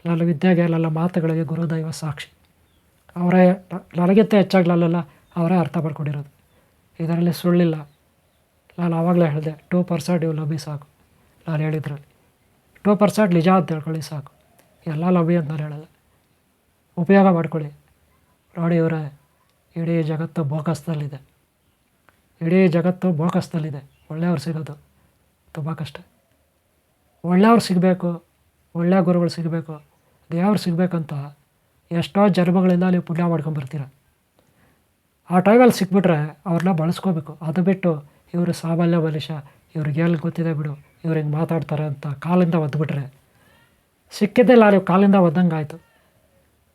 ನನ್ನ ವಿದ್ಯೆಗೆ, ನನ್ನ ಮಾತುಗಳಿಗೆ ಗುರು ದೈವ ಸಾಕ್ಷಿ. ಅವರೇ ನನಗಿಂತ ಹೆಚ್ಚಾಗಿ ಅವರೇ ಅರ್ಥ ಮಾಡ್ಕೊಂಡಿರೋದು. ಇದರಲ್ಲಿ ಸುಳ್ಳಿಲ್ಲ. ನಾನು ಆವಾಗಲೇ ಹೇಳಿದೆ, 2% ನೀವು ಲಭಿ ಸಾಕು. ನಾನು ಹೇಳಿದ್ರಲ್ಲಿ 2% ನಿಜ ಅಂತ ಹೇಳ್ಕೊಳ್ಳಿ ಸಾಕು. ಎಲ್ಲ ಲಭಿ ಅಂತ ನಾನು ಹೇಳಲ್ಲ. ಉಪಯೋಗ ಮಾಡ್ಕೊಳ್ಳಿ. ನೋಡಿ ಇವರೇ, ಇಡೀ ಜಗತ್ತು ಬೋಕಸ್ದಲ್ಲಿದೆ. ಒಳ್ಳೆಯವ್ರು ಸಿಗೋದು ತುಂಬ ಕಷ್ಟ. ಒಳ್ಳೆಯವ್ರು ಸಿಗಬೇಕು, ಒಳ್ಳೆಯ ಗುರುಗಳು ಸಿಗಬೇಕು, ದೇವ್ರು ಸಿಗಬೇಕಂತ ಎಷ್ಟೋ ಜನ್ಮಗಳಿಂದ ನೀವು ಪುಣ್ಯ ಮಾಡ್ಕೊಂಬರ್ತೀರ. ಆ ಟೈಮಲ್ಲಿ ಸಿಕ್ಬಿಟ್ರೆ ಅವ್ರನ್ನ ಬಳಸ್ಕೋಬೇಕು. ಅದು ಬಿಟ್ಟು ಇವರು ಸಾಮಾನ್ಯ ಮನುಷ್ಯ, ಇವ್ರಿಗೆ ಎಲ್ಲಿ ಗೊತ್ತಿದೆ ಬಿಡು, ಇವ್ರು ಹಿಂಗೆ ಮಾತಾಡ್ತಾರೆ ಅಂತ ಕಾಲಿಂದ ಒದ್ಬಿಟ್ರೆ ಸಿಕ್ಕಿದ್ದಿಲ್ಲ. ನೀವು ಕಾಲಿಂದ ಒದ್ದಂಗೆ ಆಯಿತು.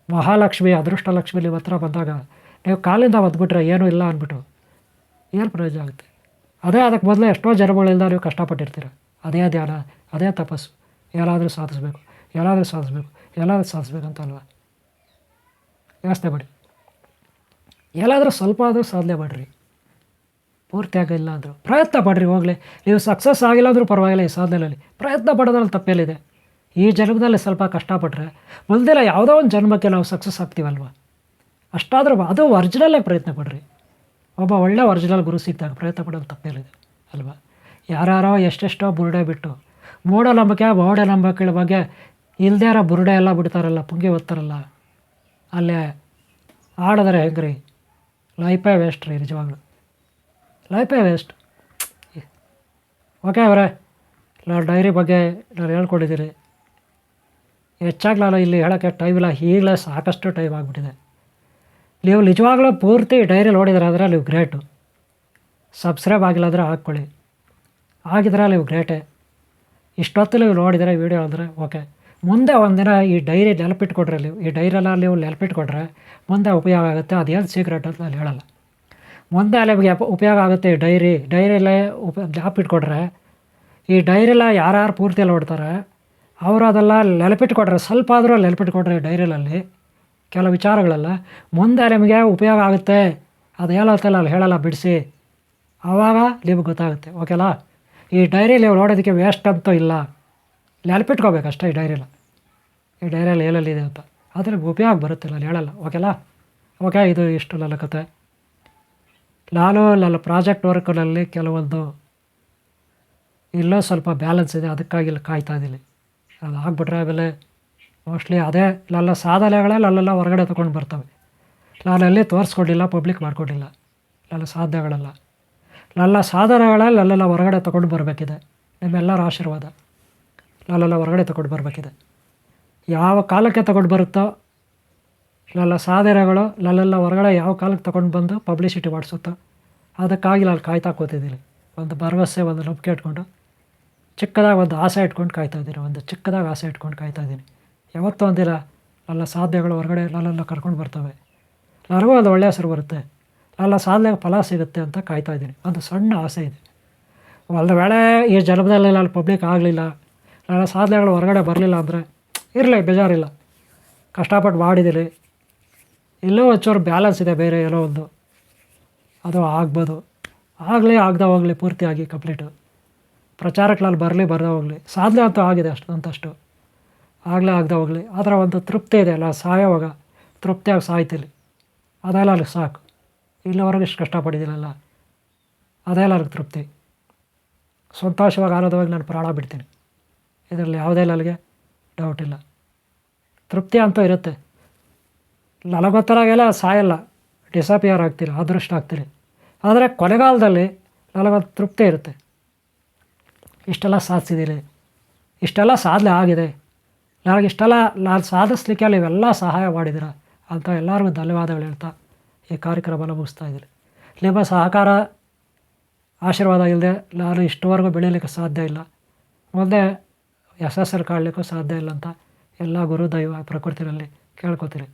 ಮಹಾಲಕ್ಷ್ಮಿ, ಅದೃಷ್ಟ ಲಕ್ಷ್ಮಿ ನಿಮ್ಮ ಹತ್ರ ಬಂದಾಗ ನೀವು ಕಾಲಿಂದ ಒದ್ಬಿಟ್ರೆ ಏನೂ ಇಲ್ಲ ಅಂದ್ಬಿಟ್ಟು ಏನು ಪ್ರಯೋಜನ ಆಗುತ್ತೆ? ಅದಕ್ಕೆ ಮೊದಲೇ ಎಷ್ಟೋ ಜನ್ಮಗಳಿಂದ ನೀವು ಕಷ್ಟಪಟ್ಟಿರ್ತೀರ. ಅದೇ ಧ್ಯಾನ, ಅದೇ ತಪಸ್ಸು, ಎಲ್ಲಾದರೂ ಸಾಧಿಸ್ಬೇಕು ಅಂತ ಅಲ್ವಾ? ಯೋಚನೆ ಮಾಡಿ. ಎಲ್ಲಾದರೂ ಸ್ವಲ್ಪ ಆದರೂ ಸಾಧನೆ ಮಾಡಿರಿ. ಪೂರ್ತಿಯಾಗಿಲ್ಲ ಅಂದರು ಪ್ರಯತ್ನ ಪಡ್ರಿ. ಹೋಗಲಿ, ನೀವು ಸಕ್ಸಸ್ ಆಗಿಲ್ಲ ಅಂದರೂ ಪರವಾಗಿಲ್ಲ. ಈ ಸಾಧನೆಯಲ್ಲಿ ಪ್ರಯತ್ನ ಪಡೋದ್ರಲ್ಲಿ ತಪ್ಪೇಲಿದೆ. ಈ ಜನ್ಮದಲ್ಲಿ ಸ್ವಲ್ಪ ಕಷ್ಟಪಟ್ಟರೆ ಮುಂದಿನ ಯಾವುದೋ ಒಂದು ಜನ್ಮಕ್ಕೆ ನಾವು ಸಕ್ಸಸ್ ಆಗ್ತೀವಲ್ವ? ಅಷ್ಟಾದರೂ ಅದು ಒರಿಜಿನಲ್ಲಾಗಿ ಪ್ರಯತ್ನ ಪಡ್ರಿ. ಒಬ್ಬ ಒಳ್ಳೆ ಒರಿಜಿನಲ್ ಗುರು ಸಿಕ್ಕಿದಾಗ ಪ್ರಯತ್ನ ಪಡೋದು ತಪ್ಪೇಲಿದೆ ಅಲ್ವಾ? ಯಾರ್ಯಾರೋ ಎಷ್ಟೆಷ್ಟೋ ಬುರುಡೆ ಬಿಟ್ಟು ಮೂಢನಂಬಿಕೆಗಳ ಬಗ್ಗೆ ಇಲ್ಲದೇ ಇರೋ ಬುರುಡೆ ಎಲ್ಲ ಬಿಡ್ತಾರಲ್ಲ, ಪುಂಗಿ ಓದ್ತಾರಲ್ಲ, ಅಲ್ಲೇ ಆಡಿದ್ರೆ ಹೆಂಗ್ರಿ? ಲೈಫೇ ವೇಸ್ಟ್ ರೀ, ನಿಜವಾಗ್ಲೂ ಲೈಫೇ ವೇಸ್ಟ್. ಓಕೆ ಅವರೇ, ನಾನು ಡೈರಿ ಬಗ್ಗೆ ನಾನು ಹೇಳ್ಕೊಂಡಿದ್ದೀನಿ. ಹೆಚ್ಚಾಗಿ ನಾನು ಇಲ್ಲಿ ಹೇಳೋಕ್ಕೆ ಟೈಮ್ ಇಲ್ಲ. ಈಗಲೇ ಸಾಕಷ್ಟು ಟೈಮ್ ಆಗಿಬಿಟ್ಟಿದೆ. ನೀವು ನಿಜವಾಗ್ಲೂ ಪೂರ್ತಿ ಡೈರಿ ನೋಡಿದ್ರೆ ಅಂದರೆ ನೀವು ಗ್ರೇಟು. ಸಬ್ಸ್ಕ್ರೈಬ್ ಆಗಿಲ್ಲ ಅಂದರೆ ಹಾಕ್ಕೊಳ್ಳಿ. ಆಗಿದ್ರೆ ನೀವು ಗ್ರೇಟೇ. ಇಷ್ಟೊತ್ತು ನೀವು ನೋಡಿದರೆ ವೀಡಿಯೋ ಅಂದರೆ ಓಕೆ. ಮುಂದೆ ಒಂದಿನ ಈ ಡೈರಿ ನೆನಪಿಟ್ಕೊಡ್ರೆ, ಈ ಡೈರೆಲ್ಲ ನೀವು ನೆನಪಿಟ್ಕೊಟ್ರೆ ಮುಂದೆ ಉಪಯೋಗ ಆಗುತ್ತೆ. ಅದೇನು ಸೀಕ್ರೆಟ್ ಅಂತ ನಾನು ಹೇಳಲ್ಲ. ಮುಂದೆ ನಿಮಗೆ ಉಪಯೋಗ ಆಗುತ್ತೆ. ಈ ಡೈರಿಯಲ್ಲೇ ನೆನಪಿಟ್ಕೊಟ್ರೆ, ಈ ಡೈರಿಲ್ಲ ಯಾರ್ಯಾರು ಪೂರ್ತಿಯಲ್ಲಿ ನೋಡ್ತಾರೆ ಅವರು ಅದೆಲ್ಲ ನೆನಪಿಟ್ಕೊಟ್ರೆ, ಸ್ವಲ್ಪ ಆದರೂ ನೆನಪಿಟ್ಕೊಟ್ರೆ ಡೈರಿಯಲ್ಲಿ ಕೆಲವು ವಿಚಾರಗಳೆಲ್ಲ ಮುಂದೆ ನಿಮಗೆ ಉಪಯೋಗ ಆಗುತ್ತೆ. ಅದು ಹೇಳತ್ತಲ್ಲ, ಅಲ್ಲಿ ಹೇಳಲ್ಲ, ಬಿಡಿಸಿ, ಆವಾಗ ನಿಮ್ಗೆ ಗೊತ್ತಾಗುತ್ತೆ. ಓಕೆಲಾ? ಈ ಡೈರಿ ನೀವು ನೋಡೋದಕ್ಕೆ ವೇಸ್ಟ್ ಅಂತೂ ಇಲ್ಲ, ನೆನಪಿಟ್ಕೋಬೇಕು ಅಷ್ಟೇ. ಈ ಡೈರಿಯಲ್ಲಿ ಏನೆಲ್ಲಿದೆ ಅಂತ ಆದರೆ ನಿಮ್ಗೆ ಉಪಯೋಗ ಬರುತ್ತೆ, ನಾನು ಹೇಳಲ್ಲ. ಓಕೆಲಾ? ಓಕೆ, ಇದು ಇಷ್ಟು ನನ್ನ ಕತೆ. ನಾನು ನನ್ನ ಪ್ರಾಜೆಕ್ಟ್ ವರ್ಕ್ನಲ್ಲಿ ಕೆಲವೊಂದು ಇಲ್ಲೂ ಸ್ವಲ್ಪ ಬ್ಯಾಲೆನ್ಸ್ ಇದೆ, ಅದಕ್ಕಾಗಿ ಇಲ್ಲಿ ಕಾಯ್ತಾ ಇದ್ದೀನಿ. ಅದು ಆಗಿಬಿಟ್ರೆ ಆಮೇಲೆ ಮೋಸ್ಟ್ಲಿ ಅದೇ ನನ್ನ ಸಾಧನೆಗಳೇ ನನ್ನೆಲ್ಲ ಹೊರಗಡೆ ತೊಗೊಂಡು ಬರ್ತವೆ. ನಾನೆಲ್ಲಿ ತೋರಿಸ್ಕೊಂಡಿಲ್ಲ, ಪಬ್ಲಿಕ್ ಮಾಡ್ಕೊಂಡಿಲ್ಲ ನನ್ನ ಸಾಧನೆಗಳೆಲ್ಲ. ನನ್ನ ಸಾಧನೆಗಳೇ ನನ್ನೆಲ್ಲ ಹೊರಗಡೆ ತೊಗೊಂಡು ಬರಬೇಕಿದೆ. ನಿಮ್ಮೆಲ್ಲರ ಆಶೀರ್ವಾದ ನನ್ನೆಲ್ಲ ಹೊರಗಡೆ ತೊಗೊಂಡು ಬರಬೇಕಿದೆ. ಯಾವ ಕಾಲಕ್ಕೆ ತೊಗೊಂಡು ಬರುತ್ತೋ ನನ್ನ ಸಾಧನೆಗಳು ನನ್ನೆಲ್ಲ ಹೊರಗಡೆ ಯಾವ ಕಾಲಕ್ಕೆ ತೊಗೊಂಡು ಬಂದು ಪಬ್ಲಿಸಿಟಿ ಮಾಡಿಸುತ್ತೋ ಅದಕ್ಕಾಗಿ ನಾನು ಕಾಯ್ತಾ ಕೂತಿದ್ದೀನಿ. ಒಂದು ಭರವಸೆ, ಒಂದು ನಂಬಿಕೆ ಇಟ್ಕೊಂಡು, ಚಿಕ್ಕದಾಗಿ ಒಂದು ಆಸೆ ಇಟ್ಕೊಂಡು ಕಾಯ್ತಾಯಿದ್ದೀನಿ. ಚಿಕ್ಕದಾಗಿ ಆಸೆ ಇಟ್ಕೊಂಡು ಕಾಯ್ತಾಯಿದ್ದೀನಿ. ಯಾವತ್ತೂ ಒಂದಿನ ನನ್ನ ಸಾಧನೆಗಳು ಹೊರಗಡೆ ನನ್ನನ್ನು ಕರ್ಕೊಂಡು ಬರ್ತವೆ. ನನಗೂ ಒಂದು ಒಳ್ಳೆಯ ಹೆಸರು ಬರುತ್ತೆ, ನನ್ನ ಸಾಧನೆಗೆ ಫಲ ಸಿಗುತ್ತೆ ಅಂತ ಕಾಯ್ತಾಯಿದ್ದೀನಿ. ಒಂದು ಸಣ್ಣ ಆಸೆ ಇದೆ. ಒಂದು ವೇಳೆ ಈ ಜನ್ಮದಲ್ಲಿ ನಾನು ಪಬ್ಲಿಕ್ ಆಗಲಿಲ್ಲ, ನನ್ನ ಸಾಧನೆಗಳು ಹೊರಗಡೆ ಬರಲಿಲ್ಲ ಅಂದರೆ ಇರಲಿ, ಬೇಜಾರಿಲ್ಲ. ಕಷ್ಟಪಟ್ಟು ಮಾಡಿದ್ದೀನಿ. ಇನ್ನೂ ಒಂಚೂರು ಬ್ಯಾಲೆನ್ಸ್ ಇದೆ, ಬೇರೆ ಏನೋ ಒಂದು, ಅದು ಆಗ್ಬೋದು. ಆಗದೆ ಹೋಗಲಿ, ಪೂರ್ತಿಯಾಗಿ ಕಂಪ್ಲೀಟು. ಪ್ರಚಾರಕ್ಕೆ ನಾನು ಬರದೇ ಹೋಗಲಿ. ಸಾಧನೆ ಅಂತೂ ಆಗಿದೆ ಅಂತಷ್ಟು. ಆಗಲೇ ಆಗದೆ ಹೋಗಲಿ ಅದರ ಒಂದು ತೃಪ್ತಿ ಇದೆಯಲ್ಲ ಸಾಯೋವಾಗ ತೃಪ್ತಿಯಾಗಿ ಸಾಯ್ತಿಲ್ಲ ಅದೆಲ್ಲ ಅಲ್ಲಿಗೆ ಸಾಕು. ಇಲ್ಲಿವರೆಗೂ ಇಷ್ಟು ಕಷ್ಟಪಟ್ಟಿದ್ದೀನಲ್ಲ ಅದೆಲ್ಲ ಅಲ್ಲಿಗೆ ತೃಪ್ತಿ. ಸಂತೋಷವಾಗಿ ಆನಂದವಾಗಿ ನಾನು ಪ್ರಾಣ ಬಿಡ್ತೀನಿ, ಇದರಲ್ಲಿ ಯಾವುದೇ ಅಲ್ಲಿಗೆ ಡೌಟ್ ಇಲ್ಲ. ತೃಪ್ತಿ ಅಂತೂ ಇರುತ್ತೆ. ನನಗೊತ್ತರಾಗೆಲ್ಲ ಸಾಯಲ್ಲ, ಡಿಸಪಿಯರ್ ಆಗ್ತೀನಿ, ಅದೃಷ್ಟ ಆಗ್ತೀನಿ. ಆದರೆ ಕೊನೆಗಾಲದಲ್ಲಿ ನನಗೊಂದು ತೃಪ್ತಿ ಇರುತ್ತೆ, ಇಷ್ಟೆಲ್ಲ ಸಾಧಿಸಿದ್ದೀನಿ, ಇಷ್ಟೆಲ್ಲ ಸಾಧನೆ ಆಗಿದೆ, ನನಗಿಷ್ಟೆಲ್ಲ ನಾನು ಸಾಧಿಸ್ಲಿಕ್ಕೆ ನೀವೆಲ್ಲ ಸಹಾಯ ಮಾಡಿದ್ದೀರ ಅಂತ ಎಲ್ಲರಿಗೂ ಧನ್ಯವಾದಗಳು ಹೇಳ್ತಾ ಈ ಕಾರ್ಯಕ್ರಮನ ಮುಗಿಸ್ತಾ ಇದ್ದೀನಿ. ನಿಮ್ಮ ಸಹಕಾರ ಆಶೀರ್ವಾದ ಇಲ್ಲದೆ ನಾನು ಇಷ್ಟುವರೆಗೂ ಬೆಳೀಲಿಕ್ಕೆ ಸಾಧ್ಯ ಇಲ್ಲ, ಮುಂದೆ ಯಶಸ್ಸನ್ನು ಕಾಣಲಿಕ್ಕೂ ಸಾಧ್ಯ ಇಲ್ಲ ಅಂತ ಎಲ್ಲ ಗುರು ದೈವ ಪ್ರಕೃತಿನಲ್ಲಿ ಕೇಳ್ಕೊತೀನಿ.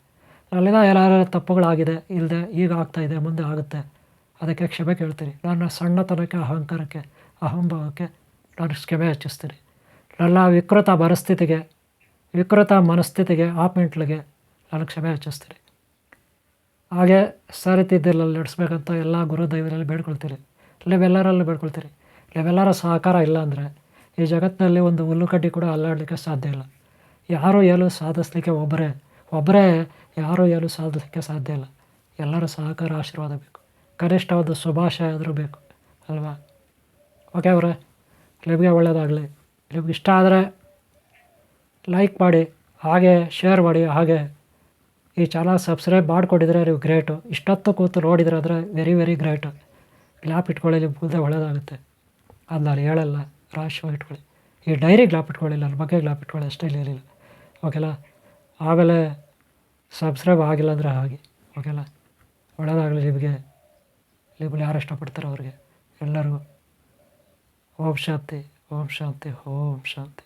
ನನ್ನಿಂದ ಏನಾದರೂ ತಪ್ಪುಗಳಾಗಿದೆ ಇಲ್ಲದೆ ಈಗ ಆಗ್ತಾಯಿದೆ, ಮುಂದೆ ಆಗುತ್ತೆ, ಅದಕ್ಕೆ ಕ್ಷಮೆ ಕೇಳ್ತೀನಿ. ನನ್ನ ಸಣ್ಣತನಕ್ಕೆ, ಅಹಂಕಾರಕ್ಕೆ, ಅಹಂಭಾವಕ್ಕೆ ನಾನು ಕ್ಷಮೆ ಹೆಚ್ಚಿಸ್ತೀನಿ. ನನ್ನ ವಿಕೃತ ಮನಸ್ಥಿತಿಗೆ ಆಪ್ಮೆಂಟ್ಲಿಗೆ ನಾನು ಕ್ಷಮೆ ಹೆಚ್ಚಿಸ್ತೀನಿ. ಹಾಗೆ ಸರಿತಿದ್ದಲ್ಲಿ ನಡೆಸ್ಬೇಕಂತ ಎಲ್ಲ ಗುರು ದೈವರಲ್ಲಿ ಬೇಡ್ಕೊಳ್ತೀನಿ, ನೀವೆಲ್ಲರಲ್ಲೂ ಬೇಡ್ಕೊಳ್ತೀರಿ. ನೀವೆಲ್ಲರ ಸಹಕಾರ ಇಲ್ಲ ಅಂದರೆ ಈ ಜಗತ್ತಿನಲ್ಲಿ ಒಂದು ಹುಲ್ಲುಕಡ್ಡಿ ಕೂಡ ಅಲ್ಲಾಡಲಿಕ್ಕೆ ಸಾಧ್ಯ ಇಲ್ಲ. ಯಾರೂ ಏನು ಸಾಧಿಸ್ಲಿಕ್ಕೆ ಒಬ್ಬರೇ ಯಾರೂ ಏನು ಸಾಧಿಸಲಿಕ್ಕೆ ಸಾಧ್ಯ ಇಲ್ಲ. ಎಲ್ಲರ ಸಹಕಾರ ಆಶೀರ್ವಾದ ಬೇಕು, ಕನಿಷ್ಠ ಒಂದು ಶುಭಾಶಯ ಆದರೂ ಬೇಕು ಅಲ್ವಾ? ಓಕೆ ಅವರೇ, ನಿಮಗೆ ಒಳ್ಳೆಯದಾಗಲಿ. ನಿಮ್ಗೆ ಇಷ್ಟ ಆದರೆ ಲೈಕ್ ಮಾಡಿ, ಹಾಗೆ ಶೇರ್ ಮಾಡಿ, ಹಾಗೆ ಈ ಚಾನಲ್ ಸಬ್ಸ್ಕ್ರೈಬ್ ಮಾಡಿಕೊಂಡಿದ್ರೆ ನೀವು ಗ್ರೇಟು. ಇಷ್ಟೊತ್ತು ಕೂತು ನೋಡಿದ್ರೆ ಅಂದರೆ ವೆರಿ ವೆರಿ ಗ್ರೇಟು. ಗ್ಲಾಪ್ ಇಟ್ಕೊಳ್ಳಿ, ನಿಮ್ಮ ಮುಂದೆ ಒಳ್ಳೆಯದಾಗುತ್ತೆ. ಅದು ನಾನು ಹೇಳಲ್ಲ, ರಾಶಿಯಾಗಿ ಇಟ್ಕೊಳ್ಳಿ. ಈ ಡೈರಿ ಗ್ಲಾಪ್ ಇಟ್ಕೊಳ್ಳಿ, ನನ್ನ ಬಗ್ಗೆ ಗ್ಲಾಪ್ ಇಟ್ಕೊಳ್ಳಿ, ಅಷ್ಟೇ ಇರಲಿಲ್ಲ. ಓಕೆನಾ? ಆಮೇಲೆ ಸಬ್ಸ್ಕ್ರೈಬ್ ಆಗಿಲ್ಲ ಅಂದರೆ ಹಾಗೆ. ಓಕೆನಾ? ಒಳ್ಳೆಯದಾಗಲಿ ನಿಮಗೆ, ನಿಮ್ಮನ್ನು ಯಾರು ಇಷ್ಟಪಡ್ತಾರೋ ಅವ್ರಿಗೆ ಎಲ್ಲರಿಗೂ. ಓಂ ಶಾಂತಿ, ಓಂ ಶಾಂತಿ, ಓಂ ಶಾಂತಿ.